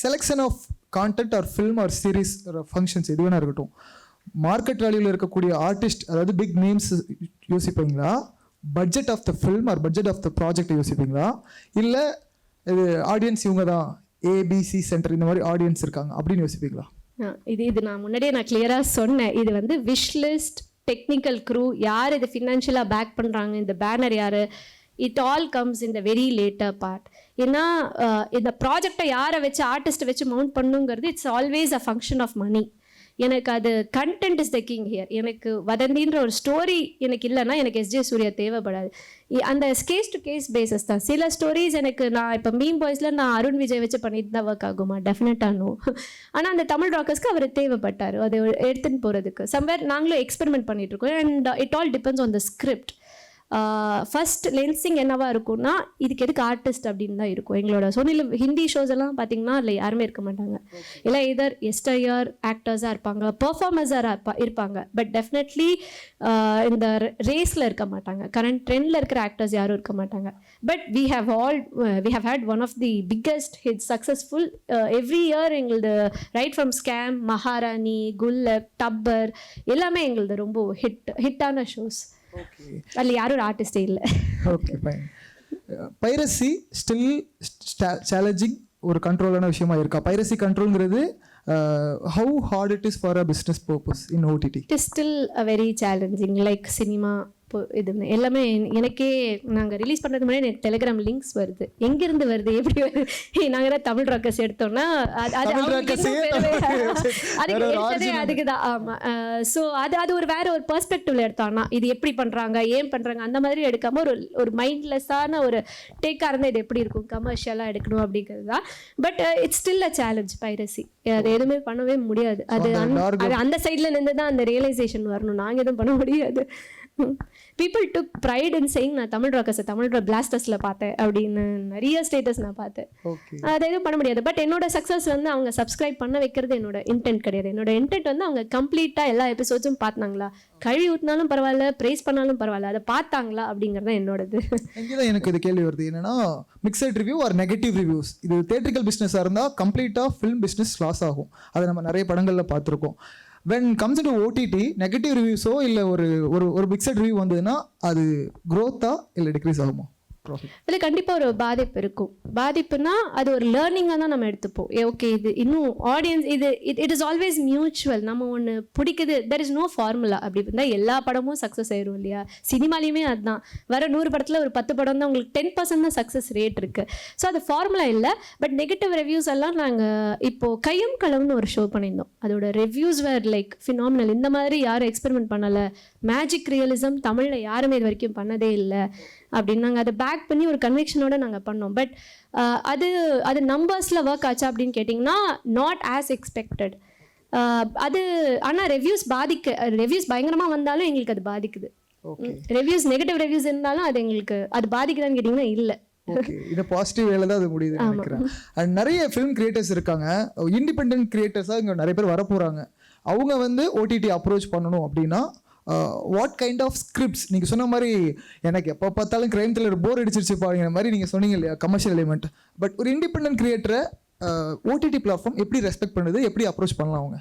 Selection of content or film or series functions எது வேணா இருக்கட்டும், மார்க்கெட் வேல்யூவில் இருக்கக்கூடிய ஆர்டிஸ்ட், அதாவது பிக் நேம்ஸ் யோசிப்பீங்களா? Budget of the film or budget of the project யோசிப்பீங்களா? இல்லை இது ஆடியன்ஸ் இவங்க தான் ஏபிசி சென்டர் இந்த மாதிரி ஆடியன்ஸ் இருக்காங்க அப்படின்னு யோசிப்பீங்களா? இது நான் முன்னாடியே கிளியராக சொன்னேன். இது வந்து விஷ் லிஸ்ட், டெக்னிக்கல் க்ரூ, யார் இது ஃபினான்ஷியலாக பேக் பண்ணுறாங்க, இந்த பேனர் யார், it all comes in the very later part. ஏன்னா இந்த ப்ராஜெக்டை யாரை வச்சு ஆர்டிஸ்ட்டை வச்சு மவுண்ட் பண்ணுங்கிறது it's always a function of money. எனக்கு அது content is the king here. எனக்கு வதந்தின்ற ஒரு ஸ்டோரி எனக்கு இல்லைன்னா எனக்கு எஸ்ஜே சூர்யா தேவைப்படாது. அந்த கேஸ் டு கேஸ் பேசஸ் தான். சில ஸ்டோரிஸ் எனக்கு நான் இப்போ மீம் பாய்ஸில் நான் அருண் விஜய் வச்சு பண்ணிட்டு தான் ஒர்க் ஆகுமா? டெஃபினட்டாக நோ. ஆனால் அந்த தமிழ் ராக்கர்ஸ்க்கு அவர் தேவைப்பட்டார் அதை எடுத்துன்னு போகிறதுக்கு. சம்வேர் நாங்களும் எக்ஸ்பெரிமெண்ட் பண்ணிகிட்ருக்கோம். And it all depends on the script. First lensing என்னவா இருக்கும்னா இதுக்கு எதுக்கு ஆர்டிஸ்ட் அப்படின்னு தான் இருக்கும். எங்களோட சோனியில் ஹிந்தி ஷோஸ் எல்லாம் பார்த்தீங்கன்னா அதில் யாருமே இருக்க மாட்டாங்க. இல்லை இதர் எஸ்டையர் ஆக்டர்ஸாக இருப்பாங்க, பெர்ஃபார்மர்ஸாக இருப்பாங்க. பட் டெஃபினெட்லி இந்த ரேஸில் இருக்க மாட்டாங்க. கரண்ட் ட்ரெண்டில் இருக்கிற ஆக்டர்ஸ் யாரும் இருக்க மாட்டாங்க. But we have had one of the biggest hit successful every year. எங்களது right from Scam, Maharani, Gullak, Tupper எல்லாமே எங்களது ரொம்ப ஹிட்டான ஷோஸ். அதில் யாரும் ஒரு ஆர்டிஸ்டே இல்லை. Okay fine. Piracy still challenging ஒரு கண்ட்ரோலான விஷயமா இருக்கா? பைரசி கண்ட்ரோல்ங்கிறது how hard it is for a business purpose in OTT? It is still a very challenging, like cinema இது எல்லாமே. எனக்கே நாங்கள் ரிலீஸ் பண்ணுறதுக்கு முன்னாடி எனக்கு டெலிகிராம் லிங்க்ஸ் வருது. எங்கேருந்து வருது, எப்படி வருது? நாங்கள் தான் தமிழ் ராக்கர்ஸ் எடுத்தோம்னா அதுக்கு தான். ஆமாம். ஸோ அது ஒரு வேற ஒரு பெர்ஸ்பெக்டிவ்ல எடுத்தோம்னா இது எப்படி பண்ணுறாங்க, ஏன் பண்ணுறாங்க அந்த மாதிரி எடுக்காமல் ஒரு மைண்ட்லெஸ்ஸான ஒரு டேக்காக இருந்தால் இது எப்படி இருக்கும், கமர்ஷியலாக எடுக்கணும் அப்படிங்கிறது தான். But it's still a challenge piracy. அது எதுவுமே பண்ணவே முடியாது. அது அந்த சைடில் இருந்து தான் அந்த ரியலைசேஷன் வரணும். நாங்கள் எதுவும் பண்ண முடியாது. People took pride in saying நான் தமிழ் ராக்கர்ஸை தமிழ் பிளாஸ்டர்ஸில் பார்த்தேன் அப்படின்னு நிறைய ஸ்டேட்டஸ் நான் பார்த்தேன். அதை எதுவும் பண்ண முடியாது. பட் என்னோட சக்ஸஸ் வந்து அவங்க சப்ஸ்கிரைப் பண்ண வைக்கிறது என்னோட இன்டென்ட் கிடையாது. என்னோட இன்டென்ட் வந்து அவங்க கம்ப்ளீட்டாக எல்லா எபிசோட்ஸும் பார்த்தாங்களா, கழுவி ஊற்றினாலும் பரவாயில்ல, ப்ரைஸ் பண்ணாலும் பரவாயில்ல, அதை பார்த்தாங்களா அப்படிங்கிறது தான் என்னோடது. இங்கே எனக்கு இது கேள்வி வருது என்னன்னா, mixed review or negative reviews. இது தியேட்ரிக்கல் பிஸ்னஸாக இருந்தால் கம்ப்ளீட்டாக ஃபிலிம் பிஸ்னஸ் லாஸ் ஆகும். அதை நம்ம நிறைய படங்களில் பார்த்துருக்கோம். when comes into OTT, negative ரிவ்யூஸோ இல்லை ஒரு ஒரு மிக்சட் ரிவ்யூ வந்ததுன்னா அது க்ரோத்தா இல்லை டிக்ரீஸ் ஆகுமா? இதில் கண்டிப்பாக ஒரு பாதிப்பு இருக்கும். பாதிப்புனா அது ஒரு லேர்னிங்காக தான் நம்ம எடுத்துப்போம். ஓகே இது இன்னும் ஆடியன்ஸ் இது இட் இஸ் ஆல்வேஸ் மியூச்சுவல். நம்ம ஒன்று பிடிக்குது, தெர் இஸ் நோ ஃபார்முலா. அப்படி இருந்தால் எல்லா படமும் சக்ஸஸ் ஆயிரும் இல்லையா? சினிமாலையுமே அதுதான். வர 100 படத்தில் ஒரு 10 படம் தான் உங்களுக்கு 10% தான் சக்ஸஸ் ரேட் இருக்குது. ஸோ அது ஃபார்முலா இல்லை. பட் நெகட்டிவ் ரிவ்யூஸ் எல்லாம் நாங்கள் இப்போது கையும் களவுன்னு ஒரு ஷோ பண்ணியிருந்தோம். அதோட ரிவ்யூஸ் வேர் லைக் ஃபினாமினல். இந்த மாதிரி யாரும் எக்ஸ்பெரிமெண்ட் பண்ணலை. மேஜிக் ரியலிசம் தமிழில் யாருமே இது வரைக்கும் பண்ணதே இல்லை அப்படின்னு நாங்கள் அதை பேக் பண்ணி ஒரு கன்விக்ஷனோடு நாங்கள் பண்ணோம். பட் அது நம்பர்ஸில் ஒர்க் ஆச்சா அப்படின்னு கேட்டிங்கன்னா நாட் ஆஸ் எக்ஸ்பெக்டட். அது ஆனால் ரிவ்யூஸ் பயங்கரமாக வந்தாலும் எங்களுக்கு அது பாதிக்குது. ரிவ்யூஸ் நெகட்டிவ் ரிவ்யூஸ் இருந்தாலும் அது எங்களுக்கு அது பாதிக்குதான்னு கேட்டிங்கன்னா இல்லை. ஓகே, இது பாசிட்டிவ் வேலை தான் அது முடியுது நினைக்கிறேன். அண்ட் நிறைய ஃபிலிம் கிரியேட்டர்ஸ் இருக்காங்க, இண்டிபெண்டன்ட் கிரியேட்டர்ஸாக இங்கே நிறைய பேர் வரப்போகிறாங்க. அவங்க வந்து ஓடிடி அப்ரோச் பண்ணணும் அப்படின்னா வாட் கைண்ட் ஆஃப் ஸ்கிரிப்ட்ஸ்? நீங்கள் சொன்ன மாதிரி எனக்கு எப்போ பார்த்தாலும் கிரைம் த்ரில்லர் போர் அடிச்சிருச்சு பாருங்க மாதிரி நீங்கள் சொன்னீங்க இல்லையா, கமர்ஷியல் எலிமெண்ட். பட் ஒரு இண்டிபெண்டன்ட் கிரியேட்டரை ஓடிடி பிளாட்ஃபார்ம் எப்படி ரெஸ்பெக்ட் பண்ணுது, எப்படி அப்ரோச் பண்ணலாம் அவங்க?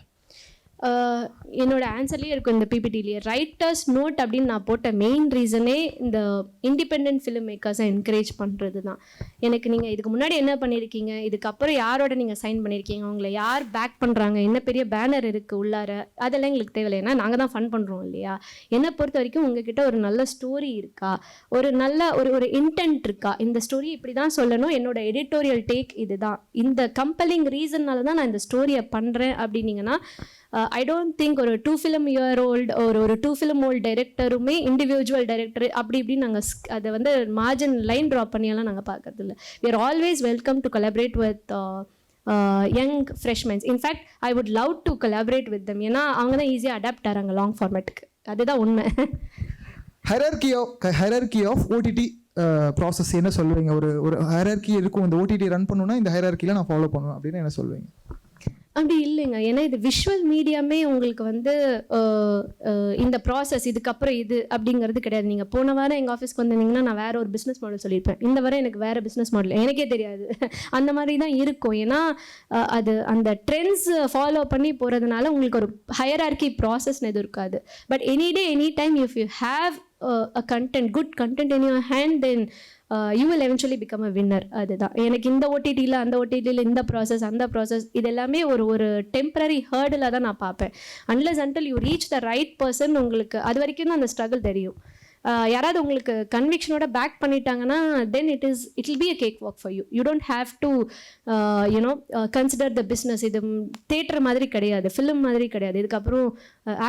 என்னோட ஆன்சர்லேயே இருக்கும் இந்த பிபிடிலேயே. ரைட்டர்ஸ் நோட் அப்படின்னு நான் போட்ட மெயின் ரீசனே இந்த இண்டிபெண்ட் ஃபிலிம் மேக்கர்ஸை என்கரேஜ் பண்ணுறது தான். எனக்கு நீங்கள் இதுக்கு முன்னாடி என்ன பண்ணியிருக்கீங்க, இதுக்கப்புறம் யாரோட நீங்கள் சைன் பண்ணியிருக்கீங்க, அவங்கள யார் பேக் பண்ணுறாங்க, என்ன பெரிய பேனர் இருக்குது உள்ளார, அதெல்லாம் எங்களுக்கு தேவையில்லை. ஏன்னா நாங்கள் தான் ஃபன் பண்ணுறோம் இல்லையா? என்னை பொறுத்த வரைக்கும் உங்ககிட்ட ஒரு நல்ல ஸ்டோரி இருக்கா, ஒரு நல்ல ஒரு இன்டென்ட் இருக்கா, இந்த ஸ்டோரி இப்படி தான் சொல்லணும், என்னோட எடிட்டோரியல் டேக் இதுதான், இந்த கம்பெலிங் ரீசன்னால தான் நான் இந்த ஸ்டோரியை பண்ணுறேன் அப்படின்னீங்கன்னா ஐ டோன்ட் திங்க் ஒரு 2 ஃபிலிம் இயர் ஓல்டு ஒரு 2 ஃபிலிம் ஓல்டு டைரக்டருமே இண்டிவிஜுவல் டைரக்டர் அப்படி இப்படி நாங்கள் அதை வந்து மார்ஜின் லைன் ட்ராப் பண்ணியெல்லாம் நாங்கள் பார்க்கறது இல்லை. We are always welcome to collaborate with young freshmens. In fact I would love to collaborate with them. ஏன்னா அவங்க தான் ஈஸியாக அடாப்ட் ஆகிறாங்க லாங் ஃபார்மேட்டுக்கு. அதுதான் உண்மை. ஹைரார்கி ஆஃப் ஓடிடி ப்ராசஸ் என்ன சொல்லுவீங்க? ஒரு ஹைரார்கி இருக்கும், இந்த ஓடிடி ரன் பண்ணணும்னா இந்த ஹைரார்கியில் நான் ஃபாலோ பண்ணுவேன் அப்படின்னு என்ன சொல்லுவீங்க? அப்படி இல்லைங்க. ஏன்னா இது விஷுவல் மீடியாமே உங்களுக்கு வந்து இந்த ப்ராசஸ் இதுக்கப்புறம் இது அப்படிங்கிறது கிடையாது. நீங்கள் போன வாரம் எங்கள் ஆஃபீஸ்க்கு வந்திருந்தீங்கன்னா நான் வேறு ஒரு பிஸ்னஸ் மாடல் சொல்லியிருப்பேன். இந்த வாரம் எனக்கு வேறு பிஸ்னஸ் மாடல் எனக்கே தெரியாது. அந்த மாதிரி தான் இருக்கும். ஏன்னா அது அந்த ட்ரெண்ட்ஸ் ஃபாலோ பண்ணி போகிறதுனால உங்களுக்கு ஒரு ஹையரார்கி ப்ராசஸ்னு எதுவும் இருக்காது. But any day any time if you have good content in your hand, then you will eventually become a winner. அதுதான் எனக்கு இந்த ஓடிடியில் அந்த ஓடிடியில் இந்த ப்ராசஸ் அந்த ப்ராசஸ் இது எல்லாமே ஒரு டெம்பரரி ஹேர்டில் தான் நான் பார்ப்பேன். Unless until you reach the right person, உங்களுக்கு அது வரைக்கும் தான் அந்த ஸ்ட்ரகிள் தெரியும். யாராவது உங்களுக்கு கன்விக்ஷனோட பேக் பண்ணிட்டாங்கன்னா then it will be a cake walk for you. You don't have to consider the business. இது தேட்டர் மாதிரி கிடையாது, ஃபிலிம் மாதிரி கிடையாது. இதுக்கப்புறம்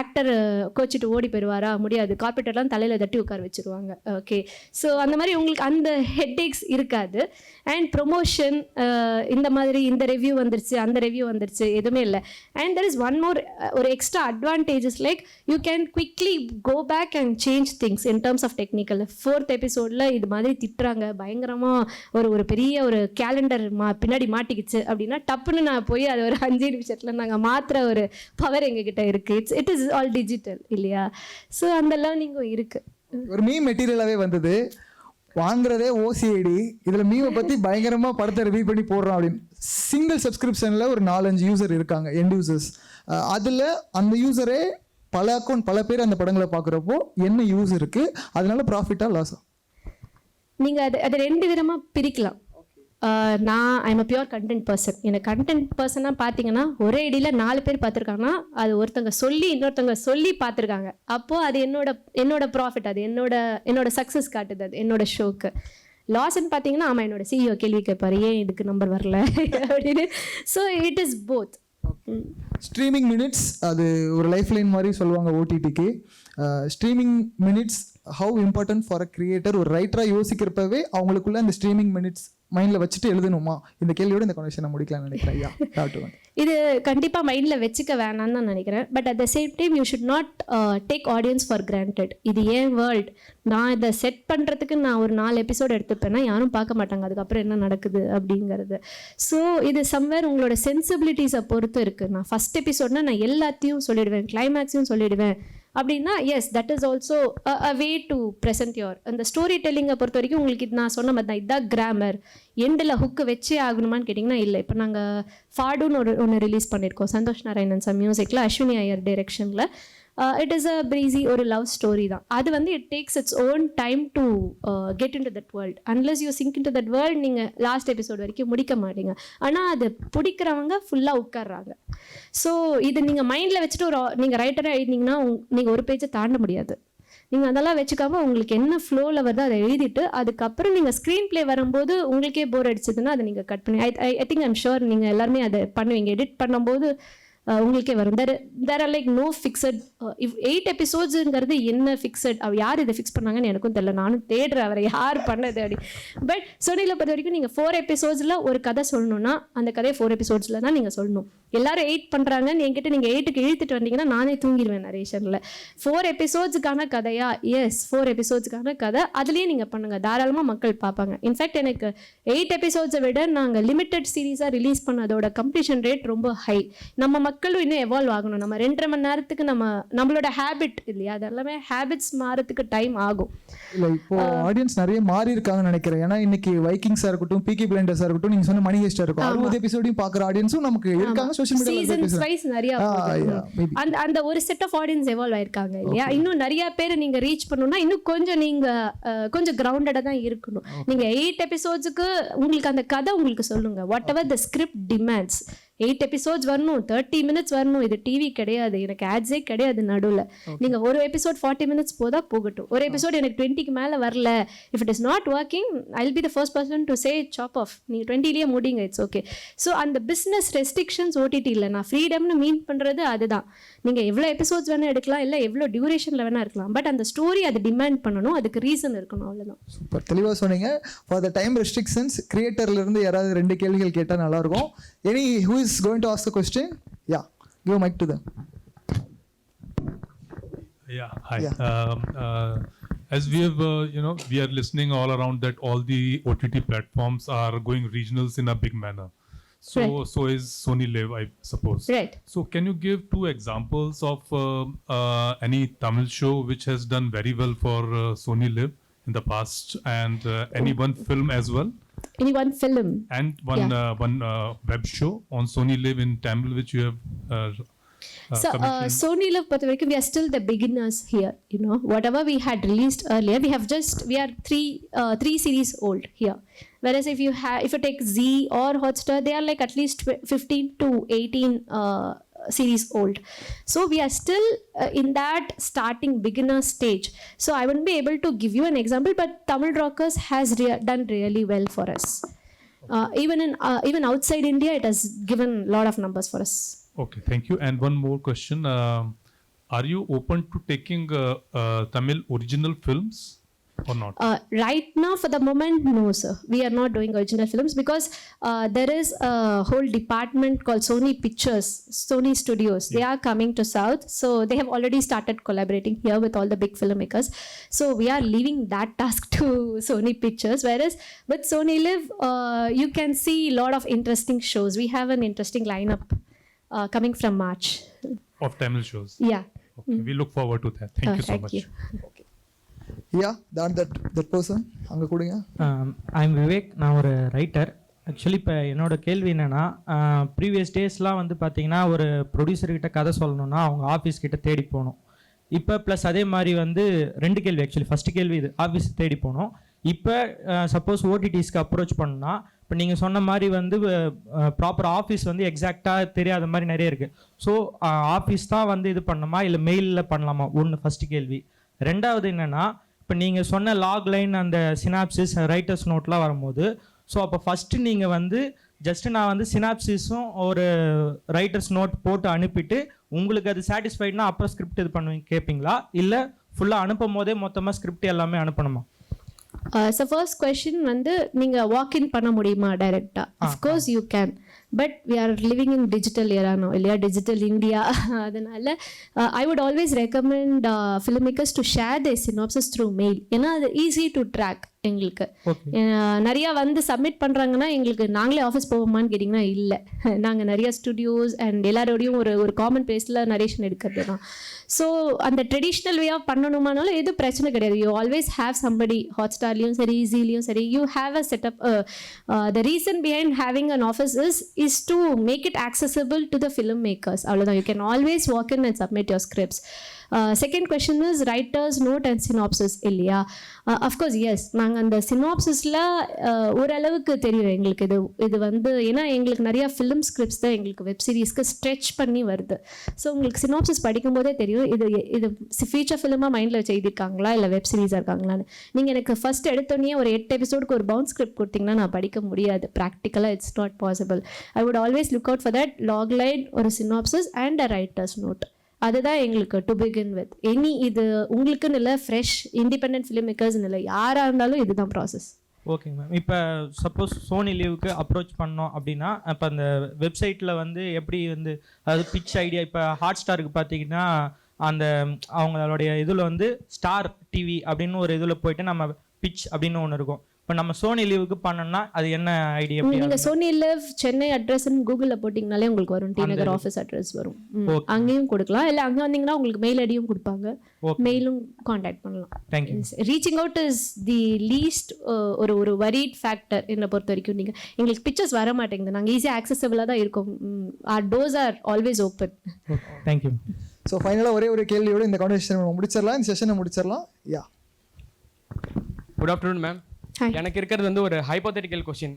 ஆக்டர் கோச்சிட்டு ஓடி போயிடுவாரா? முடியாது. கார்பரேட்டர்லாம் தலையில் தட்டி உட்கார வச்சுருவாங்க. ஓகே, ஸோ அந்த மாதிரி உங்களுக்கு அந்த ஹெட்டேக்ஸ் இருக்காது. அண்ட் ப்ரொமோஷன் இந்த மாதிரி இந்த ரிவ்யூ வந்துருச்சு அந்த ரிவ்யூ வந்துருச்சு எதுவுமே இல்லை. And there is one more ஒரு extra advantages like you can quickly go back and change things in terms of technical. 4th எபிசோடில் இது மாதிரி திட்டுறாங்க பயங்கரமாக, ஒரு பெரிய ஒரு கேலண்டர் பின்னாடி மாட்டிக்கிச்சு அப்படின்னா டப்புன்னு நான் போய் அது ஒரு 5 நிமிஷத்தில் நாங்கள் மாற்றுற ஒரு பவர் எங்ககிட்ட இருக்குது. இட் இஸ் ஆல் டிஜிட்டல் இல்லையா? ஸோ அந்த லேர்னிங்கும் இருக்குது. ஒரு மீம் மெட்டீரியலாகவே வந்தது, வாங்குறதே ஓசிஐடி, இதில் மீமை பற்றி பயங்கரமாக படத்தை ரிவ்யூ பண்ணி போடுறோம் அப்படின்னு. சிங்கிள் சப்ஸ்கிரிப்ஷனில் ஒரு 4-5 யூசர் இருக்காங்க, எண்ட் யூசர்ஸ். அதில் அந்த யூசரே பல அக்கௌண்ட் பல பேர் அந்த படங்களை பார்க்குறப்போ என்ன யூஸ் இருக்குது, அதனால ப்ராஃபிட்டாக லாஸா? நீங்கள் அது 2 விதமாக பிரிக்கலாம். நான் I'm a pure content person. எனக்கு கண்டென்ட் பர்சனாக பார்த்தீங்கன்னா ஒரே ஐடியில் 4 பேர் பார்த்துருக்காங்கன்னா அது ஒருத்தங்க சொல்லி இன்னொருத்தவங்க சொல்லி பார்த்துருக்காங்க. அப்போது அது என்னோட ப்ராஃபிட், அது என்னோட சக்ஸஸ் காட்டுது, அது என்னோட ஷோக்கு. லாஸ்ன்னு பார்த்தீங்கன்னா ஆமாம் என்னோட சிஇஓ கேள்வி கேட்பார், ஏன் இதுக்கு நம்பர் வரல அப்படின்னு. So it is both. Streaming minutes அது ஒரு லைஃப் லைன் மாதிரி சொல்லுவாங்க ஓடிடிக்கு. Streaming minutes how important for a creator? ஒரு ரைட்டராக யோசிக்கிறப்பவே அவங்களுக்குள்ள அந்த ஸ்ட்ரீமிங் மினிட்ஸ் மைண்டில் வச்சுட்டு எழுதணுமா? இந்த கேள்வியோட இந்த கன்வர்சேஷனை முடிக்கலாம்னு நினைக்கிறேன். ஐயா, இது கண்டிப்பாக மைண்டில் வச்சுக்க வேணாம்னு தான் நினைக்கிறேன். But at the same time you should not take audience for granted. இது ஏன் வேர்ல்ட், நான் இதை செட் பண்ணுறதுக்கு நான் ஒரு 4 எபிசோடு எடுத்துப்பேன்னா யாரும் பார்க்க மாட்டாங்க அதுக்கப்புறம் என்ன நடக்குது அப்படிங்கிறது. ஸோ இது சம்வேர் உங்களோட சென்சிபிலிட்டிஸை பொறுத்து இருக்குது. நான் ஃபஸ்ட் எபிசோட்னா நான் எல்லாத்தையும் சொல்லிடுவேன், கிளைமேக்ஸையும் சொல்லிடுவேன் அப்படின்னா S that is also a way to present your அந்த ஸ்டோரி டெல்லிங்கை பொறுத்த வரைக்கும். உங்களுக்கு இது நான் சொன்ன மாதிரி தான், இதுதான் கிராமர், எண்டில் ஹுக்கு வச்சே ஆகணுமான்னு கேட்டிங்கன்னா இல்லை. இப்போ நாங்கள் ஃபாடுன்னு ஒன்று ரிலீஸ் பண்ணியிருக்கோம், சந்தோஷ் நாராயணன் சார் மியூசிக்கில், அஸ்வினி ஐயர் டைரெக்ஷனில். இட் இஸ் அ பிரீஸி ஒரு லவ் ஸ்டோரி தான். அது வந்து it takes its own time to get into that world. Unless you sink into that world நீங்கள் லாஸ்ட் எபிசோட் வரைக்கும் முடிக்க மாட்டீங்க. ஆனால் அது பிடிக்கிறவங்க ஃபுல்லாக உட்கார்றாங்க. ஸோ இது நீங்கள் மைண்டில் வச்சுட்டு நீங்கள் ரைட்டராக எழுதினீங்கன்னா நீங்கள் ஒரு பேஜை தாண்ட முடியாது. நீங்கள் அதெல்லாம் வச்சுக்காம உங்களுக்கு என்ன ஃப்ளோவில் வருதோ அதை எழுதிட்டு அதுக்கப்புறம் நீங்கள் ஸ்க்ரீன் ப்ளே வரும்போது உங்களுக்கே போர் அடிச்சதுன்னா அதை நீங்கள் கட் பண்ணி ஐ திங்க் ஐம் ஷுர் நீங்கள் எல்லாருமே அதை பண்ணுவீங்க. எடிட் பண்ணும்போது உங்களுக்கே வரும். There are like no fixed. 8 எபிசோட்ஸுங்கிறது என்ன ஃபிக்ஸட், யார் இதை ஃபிக்ஸ் பண்ணாங்கன்னு எனக்கும் தெரியல. நானும் தேடுறேன் அவரை யார் பண்ணது அப்படி. பட் சோனியில் பொறுத்த வரைக்கும் நீங்கள் 4 எபிசோட்ஸில் ஒரு கதை சொல்லணும்னா அந்த கதையை 4 எபிசோட்ஸில் தான் நீங்கள் சொல்லணும். எல்லாரும் 8 பண்ணுறாங்கன்னு என்கிட்ட நீங்கள் 8க்கு இழுத்துட்டு வந்தீங்கன்னா நானே தூங்கிடுவேன் நரேஷனில். 4 எபிசோட்ஸுக்கான கதையா? எஸ், 4 எபிசோட்ஸுக்கான கதை. அதுலேயே நீங்கள் பண்ணுங்கள், தாராளமாக மக்கள் பார்ப்பாங்க. இன்ஃபேக்ட் எனக்கு 8 எபிசோட்ஸை விட நாங்கள் லிமிட்டட் சீரீஸாக ரிலீஸ் பண்ணதோட கம்ப்ளீஷன் ரேட் ரொம்ப ஹை. நம்ம மக்களும் இன்னும் எவால்வ் ஆகணும். நம்ம 2.5 மணி நேரத்துக்கு நம்மளோட ஹேபிட் இல்லையா, அது எல்லாமே ஹேபிட்ஸ் மாறதுக்கு டைம் ஆகும். இல்லை, இப்போ ஆடியன்ஸ் நிறைய மாறி இருக்காங்கன்னு நினைக்கிறேன். ஏன்னா இன்னைக்கு வைக்கிங்ஸாக இருக்கட்டும், பீக்கி பிளைண்டர்ஸாக இருக்கட்டும், நீங்கள் சொன்ன மணி ஹெஸ்டாக இருக்கும், 60 எபிசோடையும் பார்க்குற ஆடியன்ஸும் நமக்கு இருக்காங்க. சோஷியல் மீடியா அந்த ஒரு செட் ஆஃப் ஆடியன்ஸ் எவால்வ் ஆயிருக்காங்க இல்லையா. இன்னும் நிறைய பேர் நீங்க ரீச் பண்ணணும்னா இன்னும் கொஞ்சம் நீங்க கொஞ்சம் கிரவுண்டடா தான் இருக்கணும். நீங்க 8 எபிசோட்ஸுக்கு உங்களுக்கு அந்த கதை உங்களுக்கு சொல்லுங்க. What ever the script demands. 8 episodes வரணும், 30 மினிட்ஸ் வரணும். இது டிவி கிடையாது, எனக்கு ஆட்ஸே கிடையாது நடுவில். நீங்கள் ஒரு எபிசோட் 40 மினிட்ஸ் போகட்டும். ஒரு எபிசோட் எனக்கு 20க்கு மேலே வரல, if it is not working I will be the first person to say சாப் ஆஃப். நீங்கள் 20லேயே முடிங்க, இட்ஸ் ஓகே. ஸோ அந்த பிஸ்னஸ் ரெஸ்ட்ரிக்ஷன்ஸ் OTT இல்லை. நான் ஃப்ரீடம்னு மீன் பண்ணுறது அதுதான். நீங்கள் எவ்வளோ எபிசோட்ஸ் வேணால் எடுக்கலாம், இல்லை எவ்வளோ டியூரேஷனில் வேணால் இருக்கலாம். பட் அந்த ஸ்டோரி அது டிமாண்ட் பண்ணணும், அதுக்கு ரீசன் இருக்கணும், அவ்வளோதான். சூப்பர், தெளிவாக சொன்னீங்க. ஃபார் த டைம் ரெஸ்ட்ரிக்ஷன்ஸ் கிரியேட்டர்லேருந்து யாராவது 2 கேள்விகள் கேட்டால் நல்லாயிருக்கும். Any who is going to ask a question? Yeah, give a mic to them. Yeah, hi. Yeah. As we have, we are listening all around that all the OTT platforms are going regionals in a big manner. So, right. So is Sony Live, I suppose. Right. So, can you give 2 examples of any Tamil show which has done very well for Sony Live in the past, and any one film as well? Any one film? And one web show on Sony Live in Tamil which you have so Sony Live பொறுத்த வரைக்கும் we are still the beginners here. You know, whatever we had released earlier, we are three series old here. Whereas if you take Z or Hotstar, they are like at least 15 to 18 series old. So we are still in that starting beginner stage. So I wouldn't be able to give you an example, but Tamil Rockers has done really well for us. Even outside India, it has given a lot of numbers for us. Okay, thank you. And one more question. Are you open to taking Tamil original films or not? Right now, for the moment, no, sir. We are not doing original films because there is a whole department called Sony Pictures, Sony Studios. Yeah. They are coming to South. So they have already started collaborating here with all the big filmmakers. So we are leaving that task to Sony Pictures. Whereas with Sony Live, you can see a lot of interesting shows. We have an interesting lineup coming from March. Of Tamil shows? Yeah. Okay, we look forward to that. Thank you so much. Okay. Yeah, that person. அங்கே கொடுங்க. I'm Vivek, நான் ஒரு writer. Actually இப்போ என்னோட கேள்வி என்னென்னா, previous டேஸ்லாம் வந்து பார்த்தீங்கன்னா ஒரு ப்ரொடியூசர்கிட்ட கதை சொல்லணும்னா அவங்க ஆஃபீஸ் கிட்ட தேடி போகணும். இப்போ ப்ளஸ் அதே மாதிரி வந்து 2 கேள்வி ஆக்சுவலி. ஃபஸ்ட்டு கேள்வி இது, ஆஃபீஸ் தேடி போகணும். இப்போ சப்போஸ் ஓடிடிஸ்க்கு அப்ரோச் பண்ணா, இப்போ நீங்கள் சொன்ன மாதிரி வந்து ப்ராப்பர் ஆஃபீஸ் வந்து எக்ஸாக்டாக தெரியாத மாதிரி நிறைய இருக்குது. ஸோ ஆஃபீஸ் தான் வந்து இது பண்ணணுமா இல்லை மெயிலில் பண்ணலாமா? ஒன்று ஃபஸ்ட்டு கேள்வி. 2வது என்னென்னா, இப்போ நீங்கள் சொன்ன லாக் லைன், அந்த சினாப்சிஸ், ரைட்டர்ஸ் நோட்லாம் வரும்போது, ஸோ அப்போ ஃபஸ்ட்டு நீங்கள் வந்து ஜஸ்ட்டு நான் வந்து சினாப்சிஸும் ஒரு ரைட்டர்ஸ் நோட் போட்டு அனுப்பிட்டு உங்களுக்கு அது சாட்டிஸ்ஃபைட்னா அப்புறம் ஸ்கிரிப்ட் இது பண்ணுவீங்க கேட்பீங்களா, இல்லை ஃபுல்லாக அனுப்பும் போதே மொத்தமாக ஸ்கிரிப்ட் எல்லாமே அனுப்பணுமா? So first question வந்து நீங்க walk in பண்ண முடியுமா டைரக்டா? Of course you can, but we are living in digital era now, இல்லையா, digital India. அதனால I would always recommend filmmakers to share their synopsis through mail. ஏன்னா அது easy to track. எங்களுக்கு நிறையா வந்து சப்மிட் பண்ணுறாங்கன்னா எங்களுக்கு நாங்களே ஆஃபீஸ் போவோமான்னு கேட்டிங்கன்னா இல்லை, நாங்கள் நிறையா ஸ்டுடியோஸ் அண்ட் எல்லாரோடையும் ஒரு காமன் பிளேஸில் நரேஷன் எடுக்கிறது தான். ஸோ அந்த ட்ரெடிஷ்னல் வே ஆஃப் பண்ணணுமானாலும் எதுவும் பிரச்சனை கிடையாது. யூ ஆல்வேஸ் ஹேவ் சம்படி, ஹாட்ஸ்டார்லையும் சரி, ஈஸிலையும் சரி, you have a setup. The reason behind having an office is to make it accessible to the film makers. அவ்வளோதான். You can always walk in and submit your scripts. Second question is writers note and synopsis இல்லையா? Of course yes, நாங்கள் அந்த சினாப்சிஸில் ஓரளவுக்கு தெரியும் எங்களுக்கு இது வந்து, ஏன்னா எங்களுக்கு நிறையா ஃபிலிம் ஸ்கிரிப்ட்ஸ் தான் எங்களுக்கு வெப் சீரிஸ்க்கு ஸ்ட்ரெச் பண்ணி வருது. ஸோ உங்களுக்கு சினாப்சிஸ் படிக்கும் போதே தெரியும் இது ஃபீச்சர் ஃபிலிமாக மைண்டில் வச்சு எழுதியிருக்காங்களா இல்லை வெப் சீரிஸாக இருக்காங்களான்னு. நீங்கள் எனக்கு ஃபஸ்ட் எடுத்தோடனே ஒரு 8 எபிசோடுக்கு ஒரு பவுண்ட் ஸ்கிரிப்ட் கொடுத்தீங்கன்னா நான் படிக்க முடியாது. ப்ராக்டிக்கலாக it's not possible. I would always look out for that log line, ஒரு synopsis and a writers note. அதுதான் எங்களுக்கு டு பிகின் வித். இது உங்களுக்குன்னு இல்லை, ஃப்ரெஷ் இண்டிபெண்டன்ட் ஃபிலிம் மேக்கர்ஸ்னு இல்லை, யாராக இருந்தாலும் இதுதான் ப்ராசஸ். ஓகேங்க மேம். இப்போ சப்போஸ் சோனி லீவுக்கு அப்ரோச் பண்ணோம் அப்படின்னா, இப்போ அந்த வெப்சைட்டில் வந்து எப்படி வந்து, அதாவது பிச் ஐடியா, இப்போ ஹாட் ஸ்டாருக்கு பார்த்தீங்கன்னா அந்த அவங்களுடைய இதில் வந்து ஸ்டார் டிவி அப்படின்னு ஒரு இதில் போயிட்டு நம்ம பிச் அப்படின்னு ஒன்று இருக்கும். இப்போ நம்ம சோனி லீவுக்கு பண்ணோம்னா அது என்ன ஐடியா? நீங்கள் சோனி லிவ் சென்னை அட்ரஸ்ன்னு கூகுளில் போட்டிங்கனாலே உங்களுக்கு வரும், டி நகர் ஆஃபீஸ் அட்ரஸ் வரும். அங்கேயும் கொடுக்கலாம், இல்லை அங்கே வந்தீங்கன்னா உங்களுக்கு மெயில் ஐடியும் கொடுப்பாங்க, மெயிலும் காண்டாக்ட் பண்ணலாம். Thank you. Reaching out is the least ஒரு வரிட் ஃபேக்டர் என்னை பொறுத்த வரைக்கும். நீங்கள் எங்களுக்கு பிக்சர்ஸ் வர மாட்டேங்குது, நாங்கள் ஈஸியாக ஆக்சசபிளாக தான் இருக்கோம். Our doors are always open. Thank you. So ஃபைனலாக ஒரே ஒரு கேள்வியோட இந்த கான்வர்சேஷன் முடிச்சிடலாம், இந்த செஷனை முடிச்சிடலாம். யா, குட் ஆஃப்டர்நூன் மேம். எனக்கு இருக்கிறது வந்து ஒரு ஹைப்போதெட்டிக்கல் கொஸ்டின்.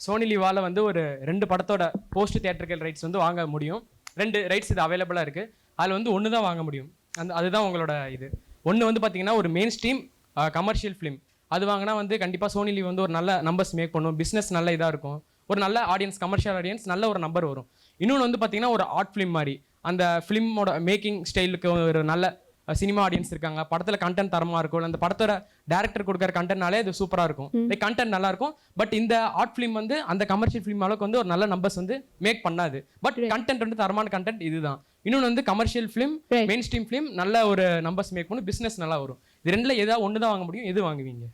சோனி லிவால வந்து ஒரு 2 படத்தோட போஸ்ட் தியேட்டர்கள் ரைட்ஸ் வந்து வாங்க முடியும். 2 ரைட்ஸ் இது அவைலபிளாக இருக்குது. அதில் வந்து 1 தான் வாங்க முடியும். அதுதான் உங்களோட இது. ஒன்று வந்து பார்த்தீங்கன்னா ஒரு மெயின் ஸ்ட்ரீம் கமர்ஷியல் ஃபிலிம், அது வாங்கினா வந்து கண்டிப்பாக சோனி லீவ் வந்து ஒரு நல்ல நம்பர்ஸ் மேக் பண்ணும், பிஸ்னஸ் நல்ல இதாக இருக்கும், ஒரு நல்ல ஆடியன்ஸ், கமர்ஷியல் ஆடியன்ஸ் நல்ல ஒரு நம்பர் வரும். இன்னொன்று வந்து பார்த்தீங்கன்னா ஒரு ஆர்ட் ஃபிலிம் மாதிரி, அந்த ஃபிலிமோட மேக்கிங் ஸ்டைலுக்கு ஒரு நல்ல சினிமா ஆடியன்ஸ் இருக்காங்க, படத்தில் கண்டென்ட் தரமாக இருக்கும், அந்த படத்தோட டேரக்டர் கொடுக்குற கண்டென்ட்னாலே அது சூப்பராக இருக்கும், லைக் கண்டென்ட் நல்லா இருக்கும். பட் இந்த ஆர்ட் ஃபிலிம் வந்து அந்த கமர்ஷியல் ஃபிலிம் அளவுக்கு வந்து ஒரு நல்ல நம்பர்ஸ் வந்து மேக் பண்ணாது. பட் கண்டென்ட் வந்து தரமான கண்டென்ட் இதுதான். இன்னொன்று வந்து commercial film, main stream film நல்ல ஒரு நம்பர்ஸ் மேக் பண்ணும், பிஸ்னஸ் நல்லா வரும். இது 2ல் ஏதாவது 1 தான் வாங்க முடியும், எது வாங்குவீங்க?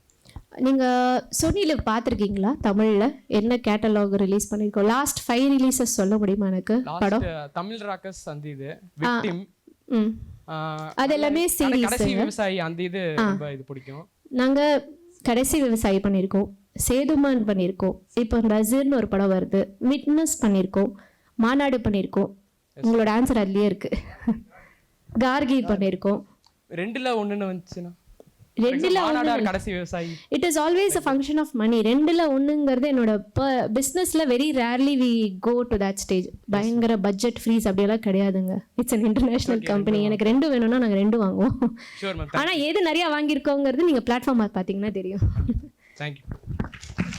நீங்கள் சோனியில் பார்த்துருக்கீங்களா? தமிழில் என்ன கேட்டலாக் ரிலீஸ் பண்ணியிருக்கோம்? லாஸ்ட் 5 ரிலீசஸ் சொல்ல முடியுமா எனக்கு? படம் தமிழ் ராக்கர்ஸ், அந்த இது விக்டிம், அது எல்லாமே சீரிஸ். கடைசி விவசாயி, அந்த இது ரொம்ப இது பிடிக்கும். நாங்கள் கடைசி விவசாயி பண்ணியிருக்கோம், சேதுமான் பண்ணியிருக்கோம், இப்போ நசீர்னு ஒரு படம் வருது, விட்னஸ் பண்ணியிருக்கோம், மாநாடு பண்ணியிருக்கோம். உங்களோட ஆன்சர் அதுலேயே இருக்கு. கார்கி பண்ணியிருக்கோம். 2ல் 1ன்னு வந்துச்சுன்னா 2ல் கடைசி விவசாயி. It is always a function of money. 2ல் 1ங்கிறது என்னோட பிஸ்னஸ்ல very rarely we go to that stage. பயங்கர பட்ஜெட் ஃப்ரீஸ் அப்படியெல்லாம் கிடையாதுங்க. It's an international company. எனக்கு 2 வேணும்னா நாங்கள் 2 வாங்குவோம். ஆனால் எது நிறைய வாங்கியிருக்கோங்கிறது நீங்கள் பிளாட்ஃபார்ம் பார்த்தீங்கன்னா தெரியும்.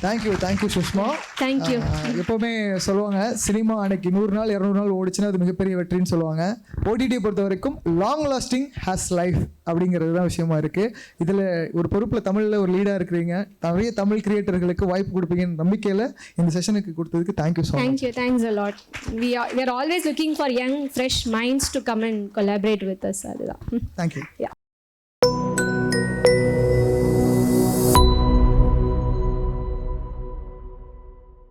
தேங்க்யூ சுஷ்மா. தேங்க்யூ. எப்போவுமே சொல்லுவாங்க, சினிமா அன்னைக்கு 100 நாள் 200 நாள் ஓடிச்சுன்னா அது மிகப்பெரிய வெற்றின்னு சொல்லுவாங்க. ஓடிடி பொறுத்த வரைக்கும் லாங் லாஸ்டிங் ஹேஸ் லைஃப் அப்படிங்கிறது தான் விஷயமா இருக்குது. இதில் ஒரு பொறுப்பில் தமிழில் ஒரு லீடாக இருக்கிறீங்க, நிறைய தமிழ் கிரியேட்டர்களுக்கு வாய்ப்பு கொடுப்பீங்கன்னு நம்பிக்கையில் இந்த செஷனுக்கு கொடுத்ததுக்கு thank you so much. Thanks a lot. We are always looking for young fresh minds to come and collaborate with us. அதுதான். தேங்க்யூ.